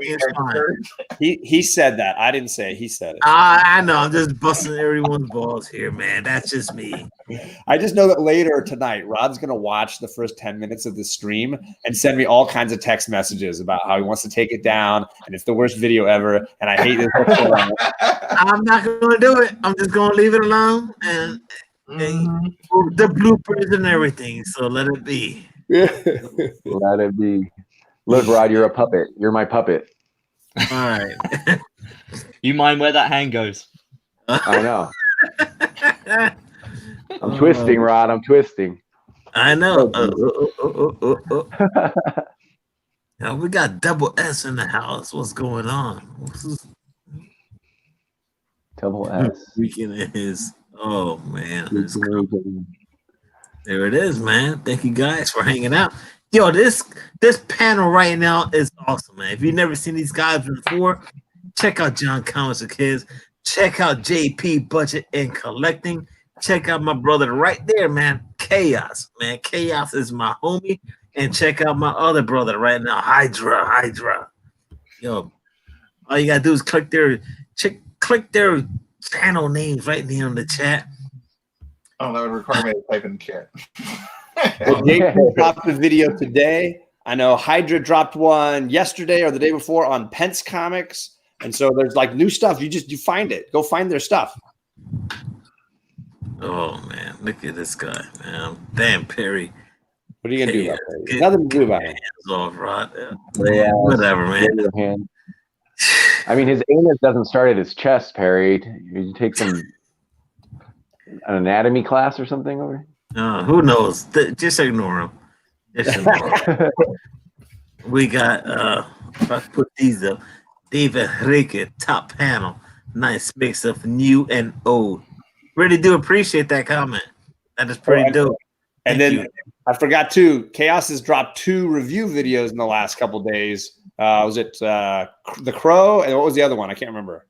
It's fine. He said that. I didn't say it. He said it. I know. I'm just busting everyone's balls here, man. That's just me. I just know that later tonight, Rod's going to watch the first 10 minutes of the stream and send me all kinds of text messages about how he wants to take it down and it's the worst video ever and I hate this. I'm not going to do it. I'm just going to leave it alone and the bloopers and everything. So let it be. Let it be. Look, Rod, you're a puppet. You're my puppet. All right. You mind where that hand goes? I know. I'm twisting, Rod. I'm twisting. I know. Now we got double S in the house. What's going on? What's this Double S. weekend is? Oh man, there it is, man. Thank you guys for hanging out. Yo, this panel right now is awesome, man. If you've never seen these guys before, check out John Comics for Kids. Check out JP Budget and Collecting. Check out my brother right there, man. Chaos, man. Chaos is my homie. And check out my other brother right now, Hydra. Yo, all you gotta do is click their channel names right there in the chat. Oh, that would require me to type in the chat. Well, JP dropped a video today. I know Hydra dropped one yesterday or the day before on Pence Comics. And so there's like new stuff. You find it. Go find their stuff. Oh man, look at this guy, man. Damn, Perry. What are you gonna do about that? There's nothing to do about it. Hands off, Rod. Yeah, Whatever, man. Hand. I mean, his anus doesn't start at his chest, Perry. You take an anatomy class or something over. Who knows? Just ignore him. Just ignore him. We got if I put these up, David Rican, top panel, nice mix of new and old. Really do appreciate that comment. That is pretty dope. And Thank then you. I forgot too. Chaos has dropped 2 review videos in the last couple of days. Was it The Crow and what was the other one? I can't remember.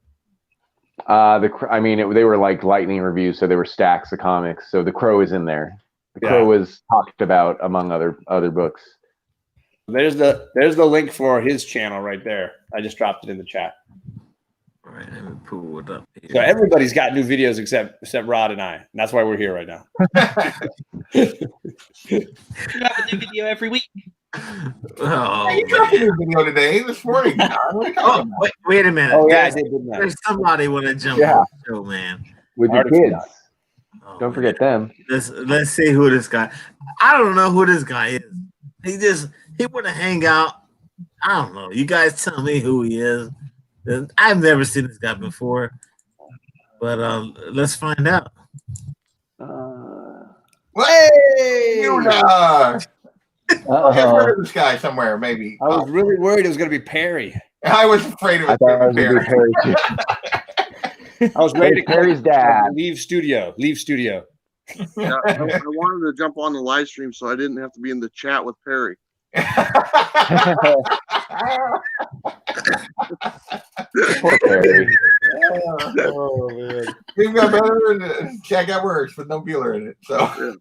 They were like lightning reviews, so they were stacks of comics. So The Crow is in there. The Crow was talked about among other books. There's the link for his channel right there. I just dropped it in the chat. All right, let me pull it up here. So everybody's got new videos except Rod and I. And that's why we're here right now. You have a new video every week. Oh, Hey, you dropped a new video today, this morning. John. What are you talking about? wait a minute. Oh yeah, I There's, did, didn't I? there's somebody want to jump Yeah. on the show, man. With your Artificial. kids. Oh, Don't forget them. Let's see who this guy. I don't know who this guy is. He want to hang out. I don't know. You guys tell me who he is. I've never seen this guy before, but let's find out. Hey, I've Uh-oh. heard of this guy somewhere, maybe. I was really worried it was going to be Perry. I was afraid of I it. thought it was gonna be Perry too. I was ready to It's Perry's dad. Leave studio. Yeah, I wanted to jump on the live stream so I didn't have to be in the chat with Perry. Poor Perry. Oh man. We've got better and Jack got worse with no Bueller in it. So,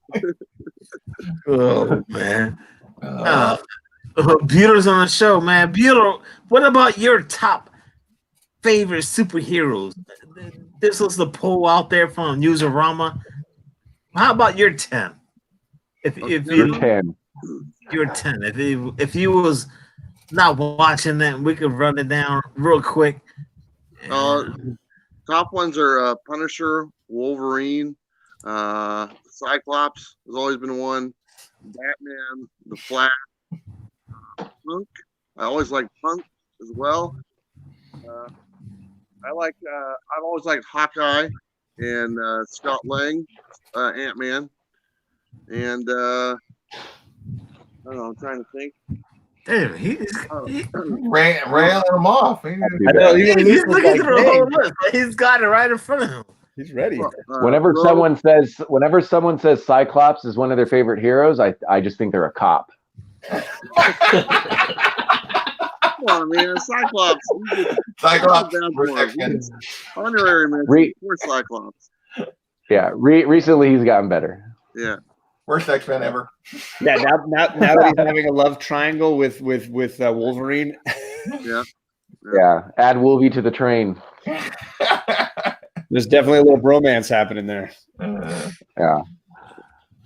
Oh man, Bueller's on the show, man. Bueller, what about your top favorite superheroes? This was the poll out there from Newsarama. How about your 10? If You're 10. you're 10. If you was not watching that, we could run it down real quick. Top ones are Punisher, Wolverine, Cyclops has always been one, Batman, The Flash, Punk. I always like Punk as well. I've always liked Hawkeye and Scott Lang, Ant-Man, and I don't know. I'm trying to think. Damn, Railing them off. I know he's looking like, through the whole list. He's got it right in front of him. He's ready. Whenever someone says Cyclops is one of their favorite heroes, I just think they're a cop. Come on, man, Cyclops. Cyclops. Honorary mention for Cyclops. Yeah, recently he's gotten better. Yeah. Worst X-Men ever. Yeah, now that he's having a love triangle with Wolverine. Yeah. Add Wolvie to the train. There's definitely a little bromance happening there. Yeah.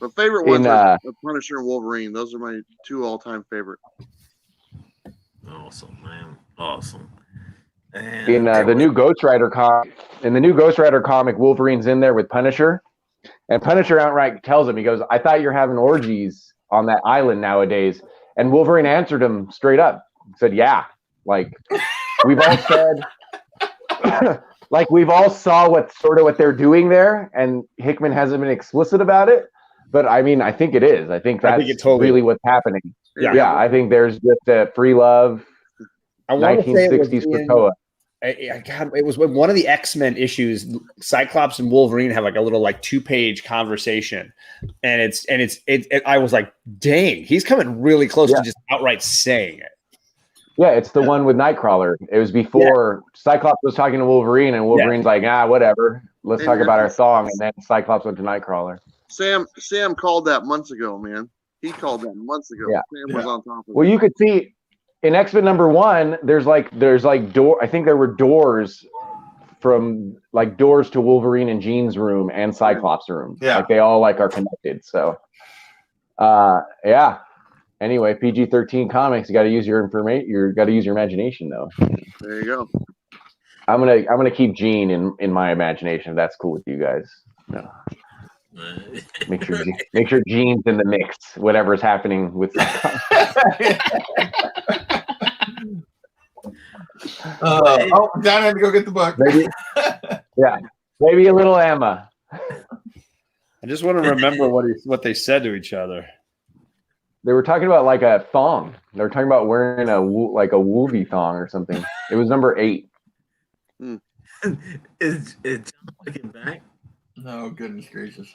The favorite ones are Punisher and Wolverine. Those are my two all-time favorite. Awesome, man. Awesome. And In the new Ghost Rider comic, Wolverine's in there with Punisher. And Punisher outright tells him, he goes, I thought you're having orgies on that island nowadays. And Wolverine answered him straight up. He said, yeah. Like, we've all said, like, we've all saw what they're doing there. And Hickman hasn't been explicit about it. But, I mean, I think it is. I think that's really what's happening. Yeah, I think there's just a free love, 1960s Krakoa. God, it was one of the X-Men issues. Cyclops and Wolverine have like a little 2-page conversation, and I was like, dang, he's coming really close to just outright saying it. Yeah, it's the one with Nightcrawler. It was before Cyclops was talking to Wolverine, and Wolverine's like, whatever. Let's talk about our song, and then Cyclops went to Nightcrawler. Sam called that months ago, man. He called that months ago. Yeah. Sam was on top of it. Well, you could see in X-Men #1, there's door. I think there were doors from doors to Wolverine and Jean's room and Cyclops' room. Yeah, they all are connected. So, yeah. Anyway, PG-13 comics. You got to use your information. You got to use your imagination, though. There you go. I'm gonna keep Jean in my imagination. If that's cool with you guys. No. Make sure Jean's in the mix. Whatever's happening with. Don had to go get the book. Maybe a little Emma. I just want to remember what they said to each other. They were talking about a thong. They were talking about wearing a Wolvie thong or something. It was number 8. Is John looking back? Oh, goodness gracious.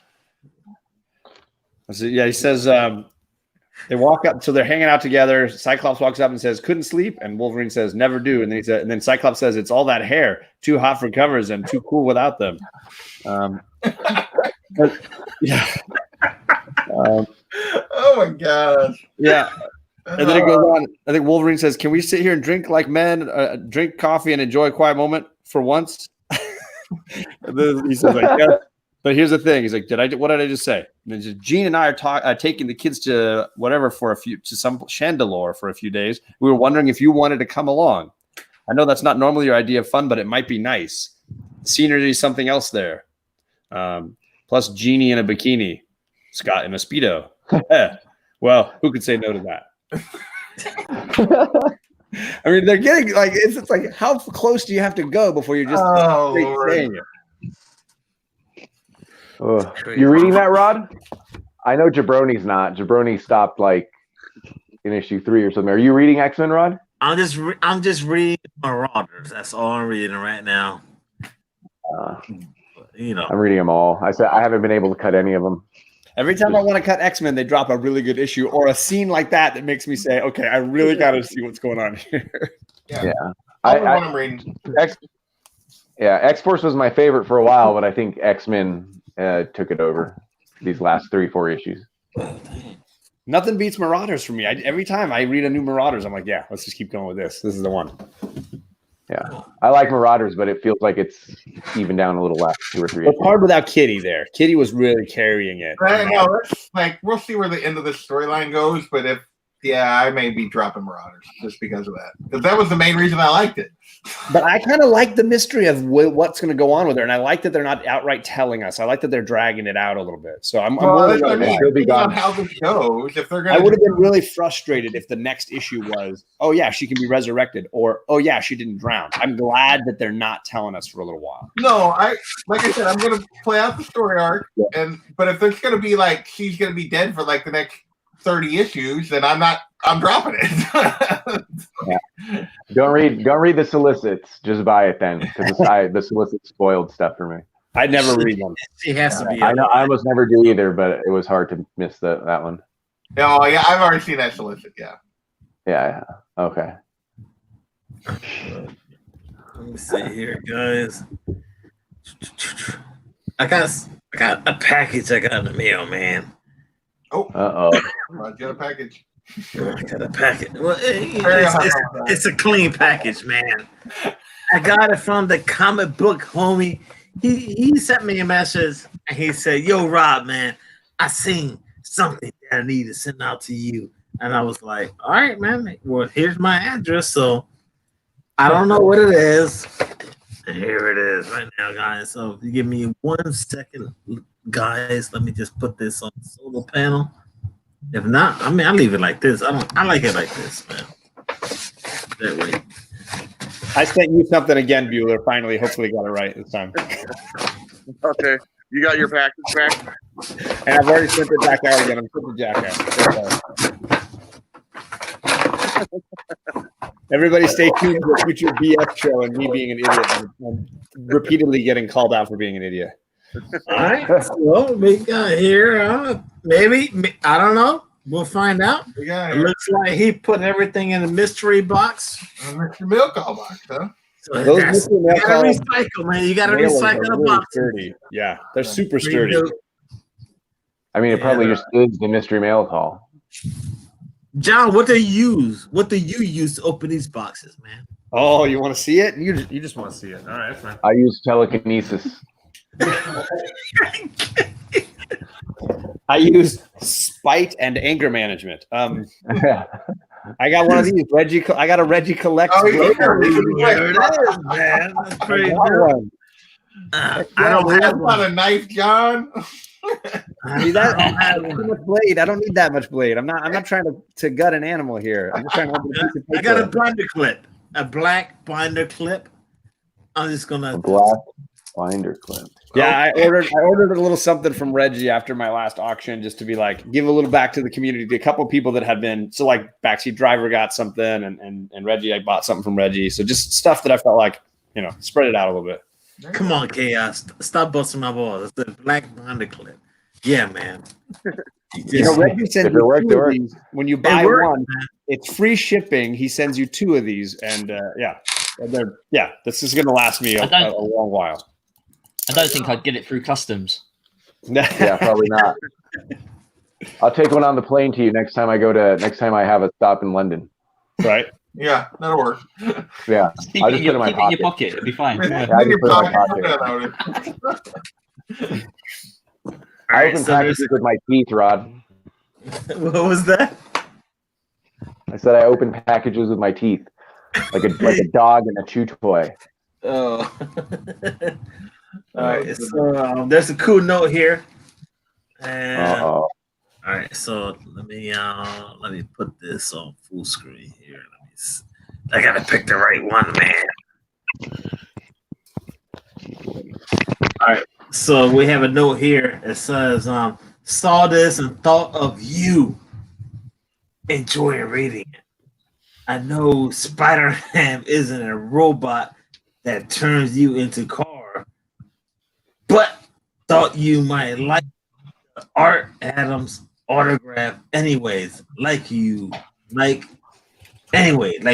Yeah, he says they walk up, so they're hanging out together. Cyclops walks up and says, "Couldn't sleep," and Wolverine says, "Never do." And then Cyclops says, "It's all that hair, too hot for covers and too cool without them." Yeah. Oh my gosh. Yeah. And then it goes on. I think Wolverine says, "Can we sit here and drink like men, drink coffee and enjoy a quiet moment for once?" And then he says, "Yeah." But here's the thing. He's like, what did I just say? And then Jean and I are taking the kids to whatever to some Chandelure for a few days. We were wondering if you wanted to come along. I know that's not normally your idea of fun, but it might be nice. Scenery is something else there. Plus Jeannie in a bikini, Scott in a Speedo. Well, who could say no to that? I mean, they're getting it's like, how close do you have to go before you're just saying it? You reading that, Rod? I know Jabroni's not. Jabroni stopped in issue 3 or something. Are you reading X-Men, Rod? I'm just reading Marauders. That's all I'm reading right now. I'm reading them all. I haven't been able to cut any of them. Every time I want to cut X-Men, they drop a really good issue or a scene like that makes me say, okay, I really got to see what's going on here. Yeah. I'm reading. X-Force was my favorite for a while, but I think X-Men took it over these last 3-4 issues. Nothing beats Marauders for me. Every time I read a new Marauders, I'm like, yeah, let's just keep going with this. This is the one. Yeah, I like Marauders, but it feels like it's even down a little less, 2 or 3. It's hard without Kitty there. Kitty was really carrying it. I know. It's like we'll see where the end of the storyline goes, but I may be dropping Marauders just because of that. Because that was the main reason I liked it. But I kind of like the mystery of what's going to go on with her, and I like that they're not outright telling us. I like that they're dragging it out a little bit. So I'm really depending on how this goes. If they're going, I would have been really frustrated if the next issue was, oh yeah, she can be resurrected, or oh yeah, she didn't drown. I'm glad that they're not telling us for a little while. No, like I said, I'm going to play out the story arc, but if there's going to be like she's going to be dead for like the next 30 issues, then I'm dropping it. Yeah. Don't read the solicits. Just buy it then, because the solicits spoiled stuff for me. I never read them. She has to be. I know. I almost never do either, but it was hard to miss that one. Oh yeah, I've already seen that solicit. Yeah. Yeah. Okay. Let me see here, guys. I got a package I got in the mail, man. Oh. Uh-oh. Get a package. I got a package. Well, it's a clean package, man. I got it from the comic book homie. He sent me a message and he said, "Yo, Rob, man, I seen something that I need to send out to you." And I was like, "All right, man. Well, here's my address. So I don't know what it is. And here it is right now, guys. So if you give me 1 second, guys, let me just put this on the solar panel. If not, I mean, I leave it like this. I like it like this, man. That way. I sent you something again, Bueller. Finally, hopefully got it right this time. Okay. You got your package back? And I've already sent it back out again. I'm putting the jackass. Everybody stay tuned to the future BF show and me being an idiot. I'm repeatedly getting called out for being an idiot. All right. Well, we got here. Maybe, I don't know. We'll find out. It looks like he put everything in a mystery box. Mr. Milk all box, huh? So you gotta recycle, man. You gotta recycle the box. Sturdy. Yeah, they're super sturdy. I mean, it probably just is the mystery mail call. John, what do you use? What do you use to open these boxes, man? Oh, you want to see it? You just want to see it. All right, that's fine. I use telekinesis. I use spite and anger management. I got one of these. I got a Reggie Collect. Oh, there it is, man. That's pretty good. I don't have a knife, John. I need too much blade. I don't need that much blade. I'm not trying to gut an animal here. I'm just trying to open a piece of paper. I got a binder clip, a black binder clip. I'm just gonna black binder clip. Yeah, I ordered a little something from Reggie after my last auction, just to be like, give a little back to the community. A couple of people that had been, so like Backseat Driver got something, and Reggie, I bought something from Reggie. So just stuff that I felt like, spread it out a little bit. Come on, Chaos. Stop busting my balls. It's the black binder clip. Yeah, man. Reggie sends you 2 of these. When you buy one, it's free shipping. He sends you 2 of these, and this is going to last me a long while. I don't think I'd get it through customs. Yeah, probably not. I'll take one on the plane to you next time I have a stop in London. Right. Yeah, that'll work. Yeah. I'll just put it in my pocket. In your pocket. It'll be fine. Yeah, I just put it in my pocket. I open packages with my teeth, Rod. What was that? I said I open packages with my teeth. Like a dog and a chew toy. Oh. All right, so there's a cool note here. And, all right, so let me put this on full screen here. I gotta pick the right one, man. All right, so we have a note here. It says, "Saw this and thought of you. Enjoying reading it. I know Spider-Man isn't a robot that turns you into car, but thought you might like Art Adams autograph anyways. Like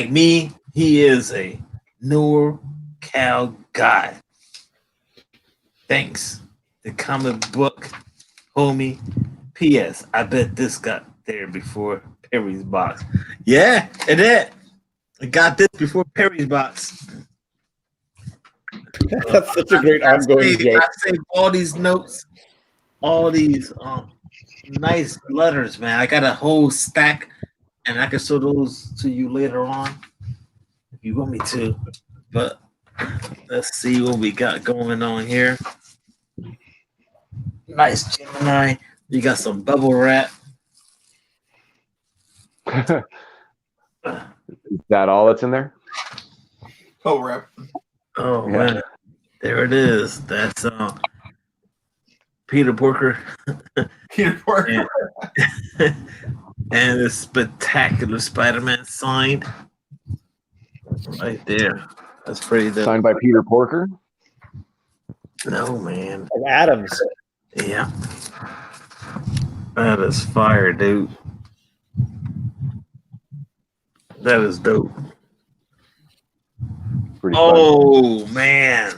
me, he is a NorCal guy. Thanks. The comic book homie. P.S. I bet this got there before Perry's box." Yeah, it did. I got this before Perry's box. That's such a great ongoing joke. I saved all these notes, all these nice letters, man. I got a whole stack, and I can show those to you later on if you want me to. But let's see what we got going on here. Nice Gemini. You got some bubble wrap. Is that all that's in there? Oh, rep. Oh Yeah. man, there it is. That's Peter Porker Peter Porker. and the spectacular Spider-Man signed right there. That's pretty dope. Signed by Peter Porker. No man. Adams. Yeah. That is fire, dude. That is dope. Pretty fun. Oh man.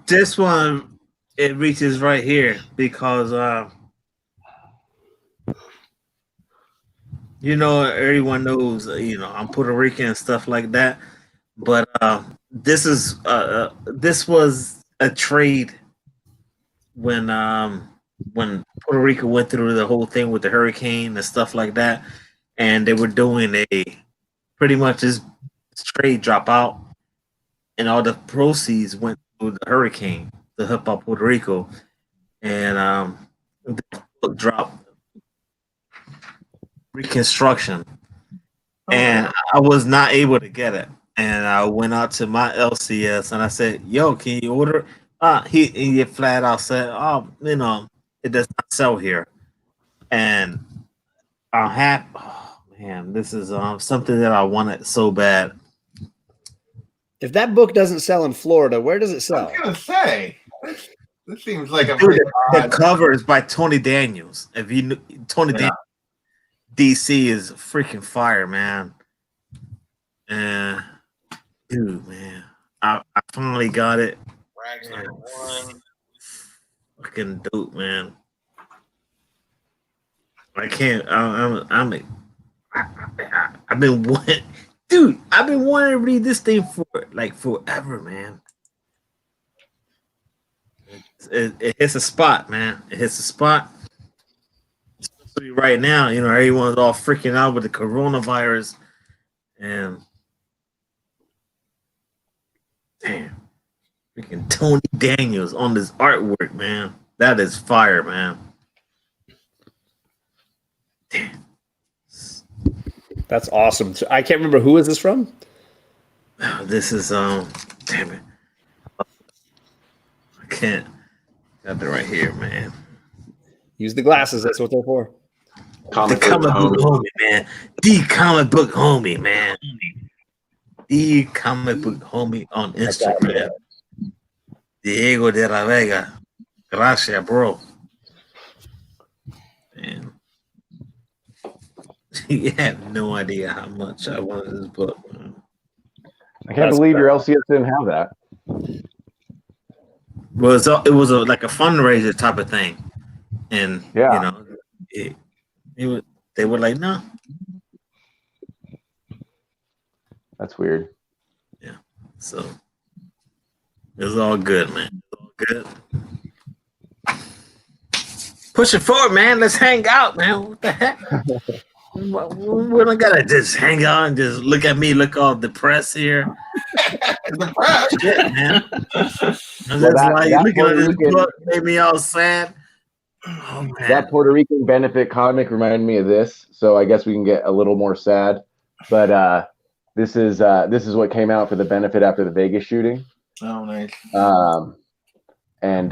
This one, it reaches right here because you know, everyone knows, you know, I'm Puerto Rican and stuff like that. But this was a trade when Puerto Rico went through the whole thing with the hurricane and stuff like that, and they were doing a pretty much this trade drop out, and all the proceeds went to the hurricane to help out Puerto Rico, and the book dropped Reconstruction, and I was not able to get it. And I went out to my LCS and I said, "Yo, can you order it?" He flat out said, "Oh, you know, it does not sell here." And I have, oh man, this is something that I wanted so bad. If that book doesn't sell in Florida, where does it I sell? was gonna say this seems like a Dude, pretty the odd. cover is by Tony Daniels. If you knew, Tony Daniels, DC is freaking fire, man. And dude, man, I finally got it. Man, fucking dope, man. I can't. I've been wanting, dude. I've been wanting to read this thing for like forever, man. It hits a spot, man. It hits a spot. Especially right now, you know, everyone's all freaking out with the coronavirus, and damn, freaking Tony Daniels on this artwork, man. That is fire, man. Damn. That's awesome. So I can't remember, who is this from? This is damn it. I can't. Got it right here, man. Use the glasses. That's what they're for. The comic book homie, man. The comic book homie, man. The comic book homie on Instagram. Diego de la Vega. Gracias, bro. Man. You have no idea how much I wanted this book, man. I can't believe your LCS didn't have that. Well, it was like a fundraiser type of thing, and Yeah. you know, they were like, no. That's weird. Yeah, so it was all good, man. It was all good. Push it forward, man. Let's hang out, man. What the heck? We're not gonna just hang out and just look at me, look all depressed here. Depressed. Shit, man. I'm just that like looking at this Puerto Rican- book, made me all sad. Oh man. That Puerto Rican benefit comic reminded me of this, so I guess we can get a little more sad. But this is what came out for the benefit after the Vegas shooting. Oh, nice. And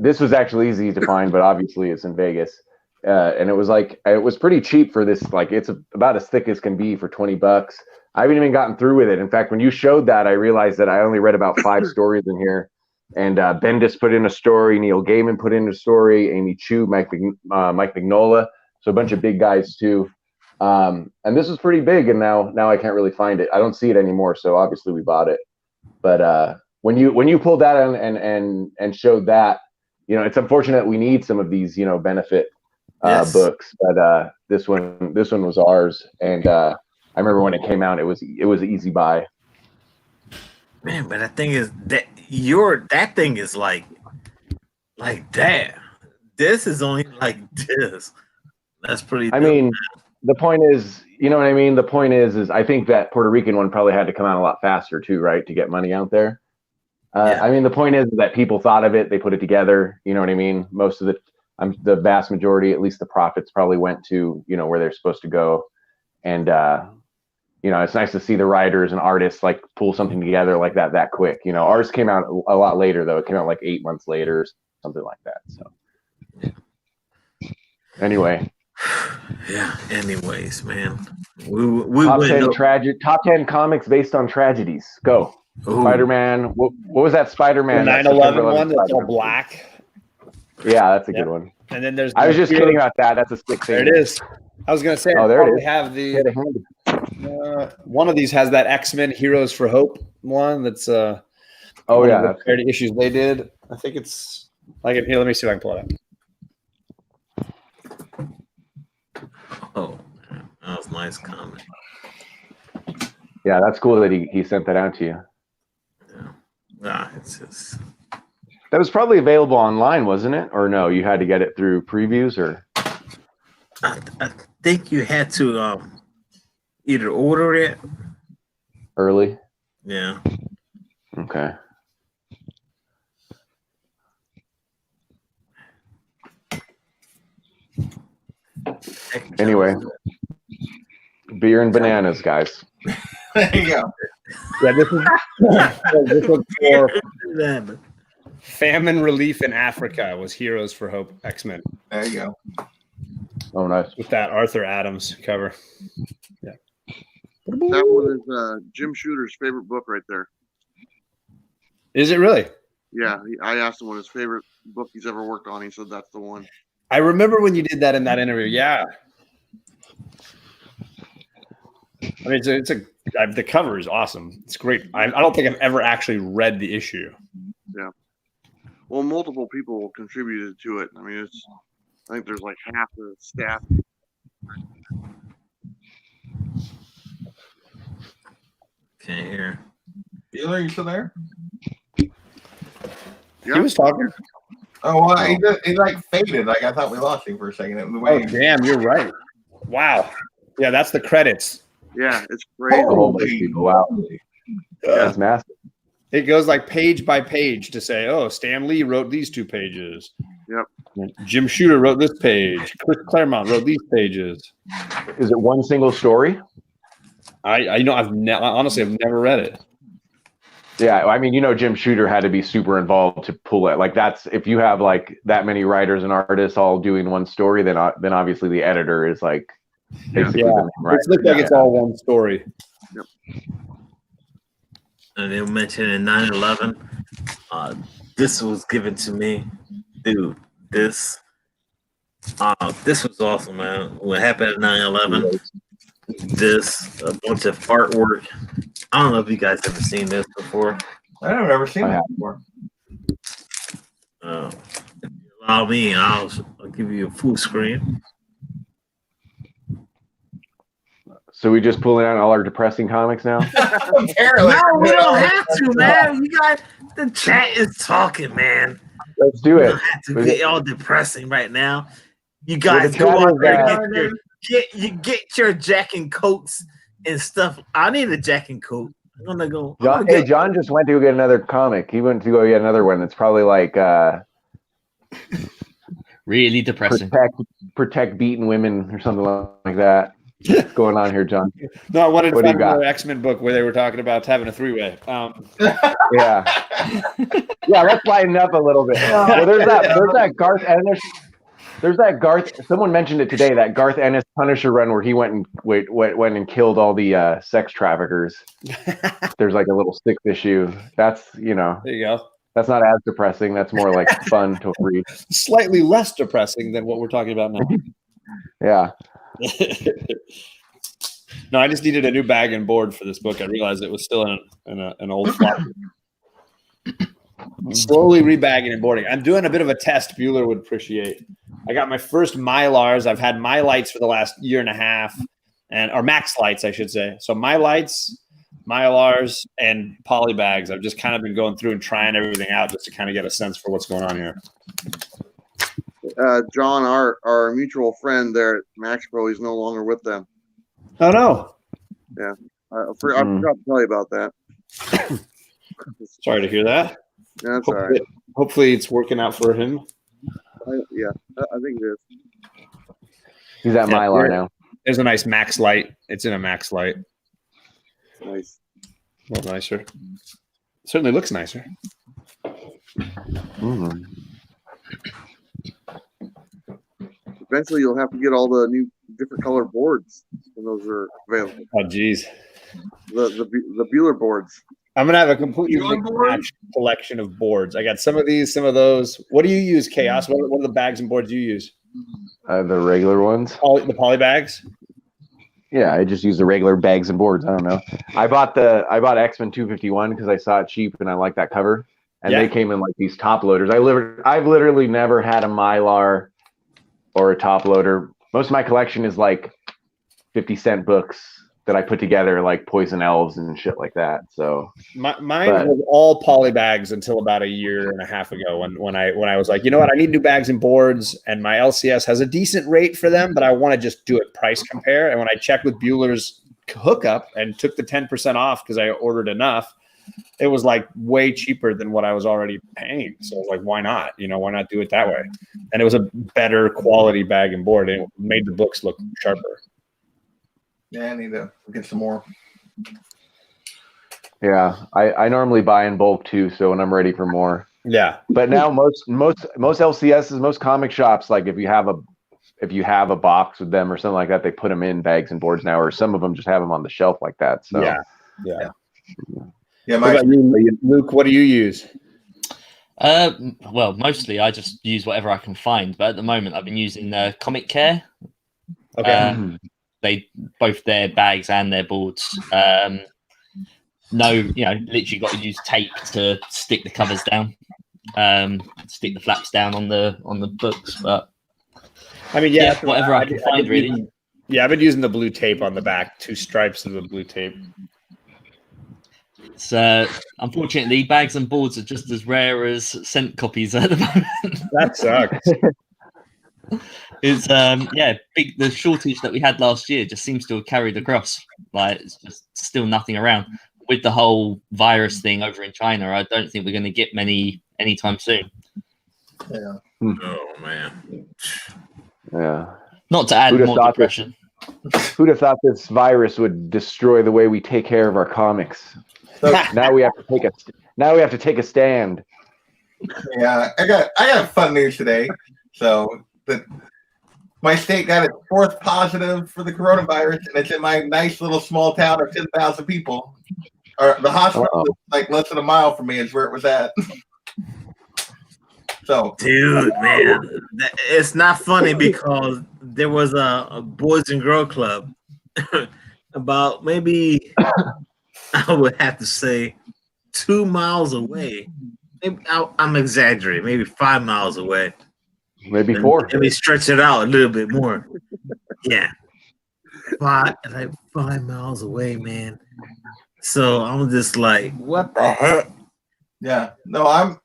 this was actually easy to find, but obviously it's in Vegas. And it was pretty cheap for this. Like, it's about as thick as can be for $20. I haven't even gotten through with it. In fact, when you showed that, I realized that I only read about 5 stories in here. And Bendis put in a story, Neil Gaiman put in a story, Amy Chu, Mike Mignola, so a bunch of big guys too. And this was pretty big, and now I can't really find it. I don't see it anymore, so obviously we bought it. But when you pulled that and showed that, you know, it's unfortunate we need some of these, you know, benefit books, but this one was ours, and I remember when it came out, it was an easy buy. Man, but the thing is that that thing is like that. This is only like this. That's pretty. I mean, the point is, you know what I mean? The point is I think that Puerto Rican one probably had to come out a lot faster too, right? To get money out there. Yeah. I mean, the point is that people thought of it, they put it together. You know what I mean? Most of the vast majority, at least the profits probably went to, you know, where they're supposed to go. And, you know, it's nice to see the writers and artists like pull something together like that quick. You know, ours came out a lot later though. It came out like 8 months later, or something like that. So anyway. Yeah. Anyways, man, we top 10 comics based on tragedies. Go. Ooh. Spider-Man. What was that Spider-Man? 9/11 one that's all black. Yeah, that's a good one. And then there's. I was just kidding about that. That's a sick thing. There it is. I was gonna say. Oh, there it is. Have the one of these has that X-Men Heroes for Hope one. That's oh yeah, that's the issues they did. I think it's like here. Let me see if I can pull it up. Oh, that was a nice comment. Yeah, that's cool that he sent that out to you. Yeah. Nah, it's just. That was probably available online, wasn't it? Or no, you had to get it through previews, or? I think you had to either order it early. Yeah. Okay. Anyway, beer and bananas, guys. There you go. Yeah, this was for famine relief in Africa. Was Heroes for Hope X-Men. There you go. Oh, nice. With that Arthur Adams cover. Yeah. That one is Jim Shooter's favorite book right there. Is it really? Yeah, I asked him what his favorite book he's ever worked on. He said that's the one. I remember when you did that in that interview. Yeah. I mean, the cover is awesome. It's great. I don't think I've ever actually read the issue. Yeah. Well, multiple people contributed to it. I mean, I think there's like half the staff. Can't hear. Bueller, you still there? Yeah. He was talking. Oh, well, he like faded. Like I thought we lost him for a second. Oh, damn, you're right. Wow. Yeah, that's the credits. Yeah, it's crazy. Wow. That's massive. It goes like page by page to say, oh, Stan Lee wrote these 2 pages. Yep. Jim Shooter wrote this page. Chris Claremont wrote these pages. Is it one single story? I know honestly I've never read it. Yeah, I mean, you know, Jim Shooter had to be super involved to pull it. Like that's if you have like that many writers and artists all doing one story, then obviously the editor is like basically the main writer. It looks like it's all one story. Yep. And they mentioned in 9/11, this was given to me, dude. This was awesome, man. What happened at 9/11? This a bunch of artwork. I don't know if you guys ever seen this before. I've never seen that before. If you allow me, I'll give you a full screen. So we just pulling out all our depressing comics now? Apparently. No, we don't have to, man. You guys, the chat is talking, man. Let's do You it. don't have to be all depressing right now. You guys go out there and get your jack and coats and stuff. I need a jack and coat. I'm gonna go. John just went to go get another comic. He went to go get another one that's probably like really depressing. Protect beaten women or something like that. What's going on here, John? No, I wanted to What do you find got? another X-Men book where they were talking about having a 3-way. Yeah. Yeah, let's lighten up a little bit. Well, there's that Garth Ennis. There's that Garth. Someone mentioned it today. That Garth Ennis Punisher run where he went and killed all the sex traffickers. There's like a little 6 issue. That's There you go. That's not as depressing. That's more like fun to read. Slightly less depressing than what we're talking about now. Yeah. No, I just needed a new bag and board for this book. I realized it was still in an old floppy. Slowly rebagging and boarding. I'm doing a bit of a test Bueller would appreciate. I got my first Mylars. I've had My Lights for the last year and a half, or max lights, I should say. So my lights, Mylars, and polybags. I've just kind of been going through and trying everything out just to kind of get a sense for what's going on here. John, our mutual friend there at Maxpro, he's no longer with them. Oh no! Yeah, I forgot to tell you about that. Sorry to hear that. Yeah, that's all right. Hopefully, it's working out for him. I think it is. He's at Mylar now. There's a nice max light. It's in a max light. Nice. A little nicer. Certainly looks nicer. Eventually, you'll have to get all the new different color boards when those are available. Oh, geez. The Bueller boards. I'm gonna have a completely matched collection of boards. I got some of these, some of those. What do you use, Chaos? What are the bags and boards you use? The regular ones. The poly bags. Yeah, I just use the regular bags and boards. I don't know. I bought X-Men 251 because I saw it cheap and I like that cover. And they came in like these top loaders. I've literally never had a Mylar or a top loader. Most of my collection is like 50-cent books that I put together, like Poison Elves and shit like that. So mine was all poly bags until about a year and a half ago when I was like, you know what, I need new bags and boards, and my LCS has a decent rate for them, but I want to just do it price compare. And when I checked with Bueller's hookup and took the 10% off because I ordered enough, it was like way cheaper than what I was already paying. So I was like, why not? Why not do it that way? And it was a better quality bag and board. It made the books look sharper. Yeah, I need to get some more. Yeah, I normally buy in bulk too, so when I'm ready for more. Yeah. But now most LCSs, most comic shops, like if you have a box with them or something like that, they put them in bags and boards now, or some of them just have them on the shelf like that. So yeah. Yeah, what about you, Luke? What do you use? Well, mostly I just use whatever I can find, but at the moment I've been using Comic Care. Okay. They both their bags and their boards. Literally got to use tape to stick the covers down, stick the flaps down on the books. But I mean, whatever I can find, really. Yeah, I've been using the blue tape on the back, 2 stripes of the blue tape. It's unfortunately bags and boards are just as rare as scent copies at the moment. That sucks. It's big. The shortage that we had last year just seems to have carried across. Like it's just still nothing around. With the whole virus thing over in China, I don't think we're going to get many anytime soon. Yeah. Oh man. Yeah. Not to add more depression. Who'd have thought this virus would destroy the way we take care of our comics? So now we have to take a stand. Yeah, I got fun news today. So my state got its 4th positive for the coronavirus, and it's in my nice little small town of 10,000 people. Or the hospital, like less than a mile from me, is where it was at. So, dude, man, it's not funny because there was a Boys and Girl Club about maybe I would have to say 2 miles away. Maybe, I'm exaggerating, maybe 5 miles away. Maybe 4. Let me stretch it out a little bit more. Yeah. 5 miles away, man. So I'm just like, what the heck? Yeah. No, I'm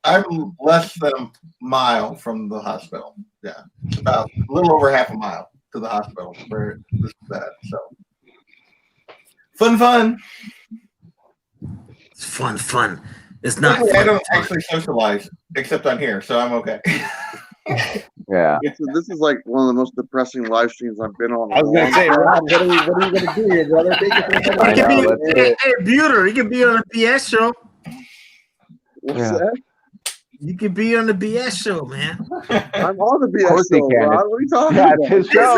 less than a mile from the hospital. Yeah. About a little over half a mile to the hospital where this is at. So fun. It's fun. It's not I fun. don't actually socialize except on here, so I'm okay. Yeah. This is like one of the most depressing live streams I've been on. I was going to say, Rob, what are you going to do here, brother? Hey, Bueller, you can be on the BS show. What's that? You can be on the BS show, man. I'm on the BS show, Rod. What are you talking about? It's his show.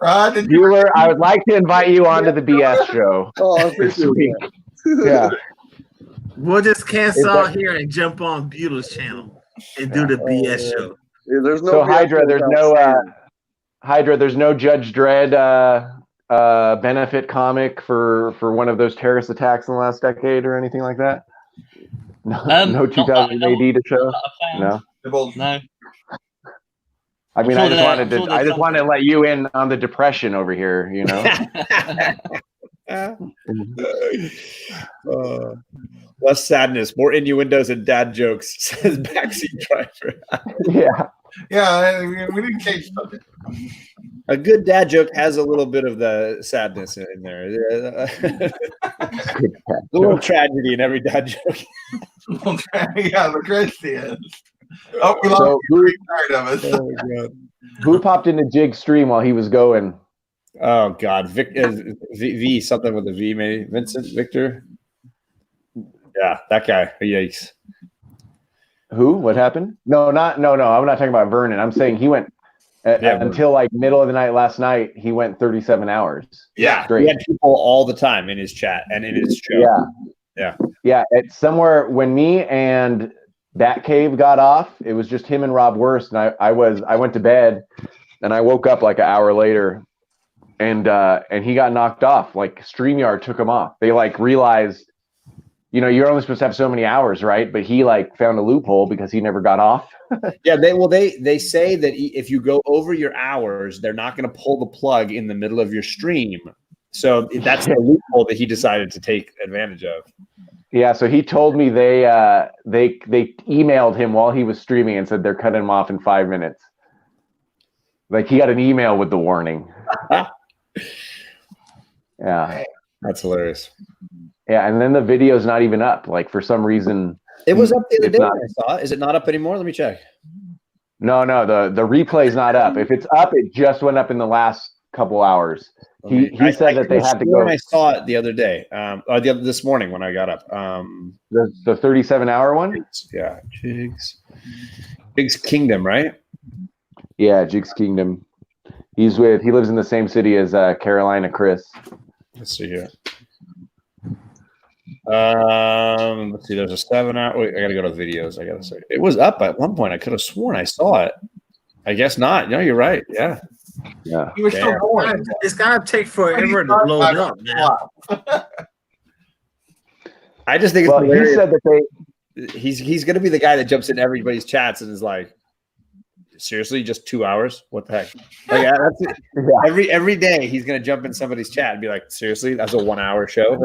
Rod, Bueller, I would like to invite you onto the BS show. Oh, I appreciate it. Yeah. We'll just cancel out here and jump on Bueller's channel and do the BS show. Yeah, there's no so Hydra, there's no Judge Dredd benefit comic for one of those terrorist attacks in the last decade or anything like that? No, no 2000 AD to show? No. No. I mean, I'm I sure just there- wanted I'm to. sure I there's just wanted to let you in on the depression over here. You know. Less sadness, more innuendos and dad jokes, says backseat driver. Yeah. Yeah, we didn't change something. A good dad joke has a little bit of the sadness in there. A little tragedy in every dad joke. Yeah, the Christians. Oh, we lost So tired of us. Oh my god. who popped into Jig's stream while he was going? Oh god. V something with a V, maybe Vincent Victor. Yeah, that guy. Yikes. Who? What happened? No. I'm not talking about Vernon. I'm saying he went until like middle of the night last night. He went 37 hours. Yeah, straight. he had people all the time in his chat and in his show. Yeah. It's somewhere when me and Batcave got off. It was just him and Rob Wurst, and I went to bed, and I woke up like an hour later, and he got knocked off. Like StreamYard took him off. They like realized, you're only supposed to have so many hours, right? But he like found a loophole because he never got off. Yeah, they say that if you go over your hours, they're not going to pull the plug in the middle of your stream. So that's the loophole that he decided to take advantage of. Yeah, so he told me they emailed him while he was streaming and said they're cutting him off in 5 minutes. Like he got an email with the warning. Yeah, that's hilarious. Yeah, and then the video's not even up. Like for some reason, it was up the other day. Not, I saw it. Is it not up anymore? Let me check. No, the replay's not up. If it's up, it just went up in the last couple hours. He said that they had to go. I saw it the other day, this morning when I got up. The 37-hour one. Yeah, Jig's Kingdom, right? Yeah, Jig's Kingdom. He lives in the same city as Carolina Chris. Let's see here. Let's see. There's a 7-hour. Wait, I gotta go to videos. I gotta say it was up at one point. I could have sworn I saw it. I guess not. No, you're right. Yeah. Yeah. You were still born. It's gotta take forever to load up, man. I just think it's hilarious. He said that he's gonna be the guy that jumps in everybody's chats and is like, seriously, just 2 hours? What the heck? Like that's it. Yeah. Every day he's gonna jump in somebody's chat and be like, seriously, that's a 1 hour show.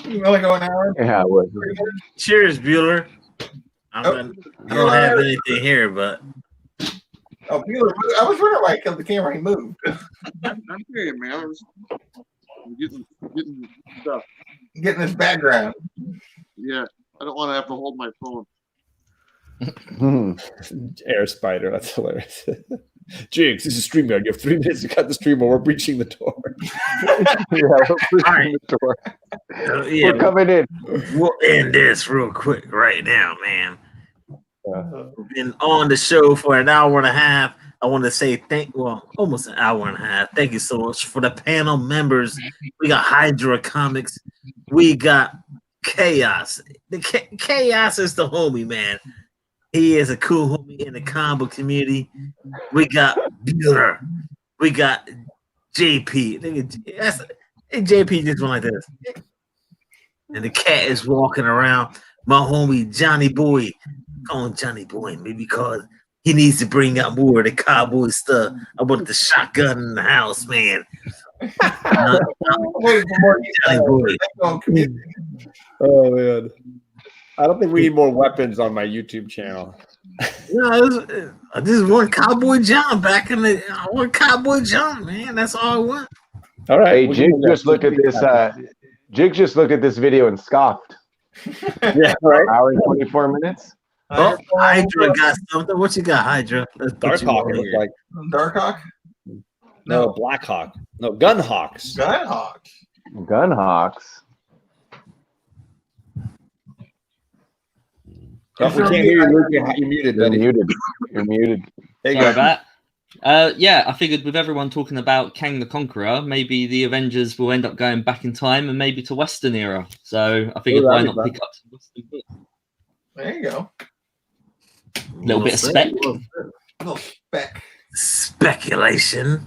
You only go an hour? Yeah, it was. Cheers, Bueller. I don't have anything here, but oh, Bueller, I was wondering why the camera moved. I'm hearing, man. I was getting stuff. Getting this background. Yeah, I don't want to have to hold my phone. Air Spider, that's hilarious. Jigs, this is StreamYard. You have 3 minutes to cut the stream or we're breaching the door. The door. Yeah, We're coming in. We'll end this real quick right now, man. We've been on the show for an hour and a half. I want to say almost an hour and a half. Thank you so much for the panel members. We got Hydra Comics. We got Chaos. Chaos is the homie, man. He is a cool homie in the comic community. We got Bueller. We got JP. JP just went like this. And the cat is walking around. My homie Johnny Boy. Call him Johnny Boy, maybe because he needs to bring out more of the cowboy stuff. I want the shotgun in the house, man. Johnny Boy. Oh man. I don't think we need more weapons on my YouTube channel. No, this is one Cowboy John back in the one Cowboy John, man. That's all I want. All right. Hey, Jig just looked at this. Jig just looked at this video and scoffed. Yeah, right. Hour and 24 minutes. Oh, Hydra got something. What you got, Hydra? Darkhawk. It looks like Darkhawk? No, Blackhawk. No, Gunhawks. Gunhawks. Gunhawks. Oh, we can't hear you, Luke. You're muted, buddy. You're muted. There you Sorry go. about that. Yeah, I figured with everyone talking about Kang the Conqueror, maybe the Avengers will end up going back in time and maybe to Western era. So I figured why not pick up some Western books? There you go. Little bit of spec. Little spec. Speculation.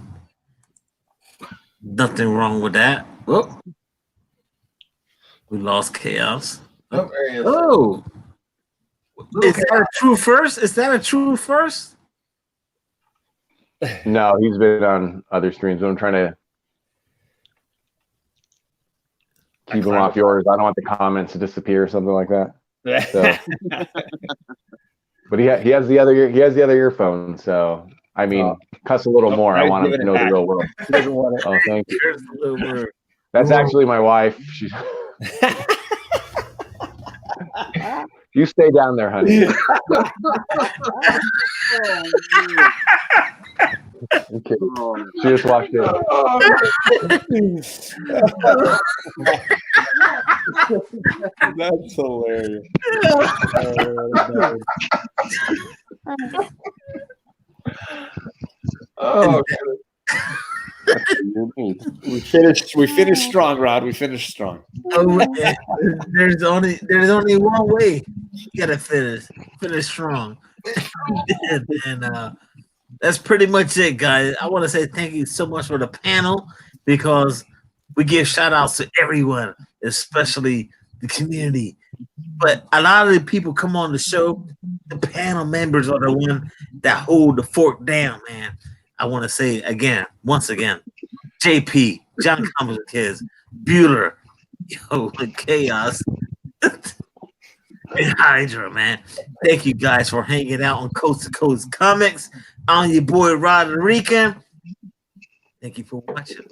Nothing wrong with that. Oh, we lost Chaos. Oh, there he is. Oh. Is that a true first? Is that a true first? No, he's been on other streams. I'm trying to keep him off yours. I don't want the comments to disappear or something like that. So, but he has the other earphone. So I mean, cuss a little more. I want him to know the real world. He doesn't want it. Oh, thank you. That's actually my wife. She's. You stay down there, honey. Okay. She just walked in. That's hilarious. Oh, We finished strong, Rod. We finished strong. Oh, there's only one way. You gotta finish strong. and that's pretty much it, guys. I want to say thank you so much for the panel, because we give shout outs to everyone, especially the community. But a lot of the people come on the show, the panel members are the one that hold the fort down, man. I want to say once again, JP, John Comes with Kids, Bueller, Chaos, and Hydra, man. Thank you guys for hanging out on Coast to Coast Comics. I'm your boy Rod and Rican. Thank you for watching.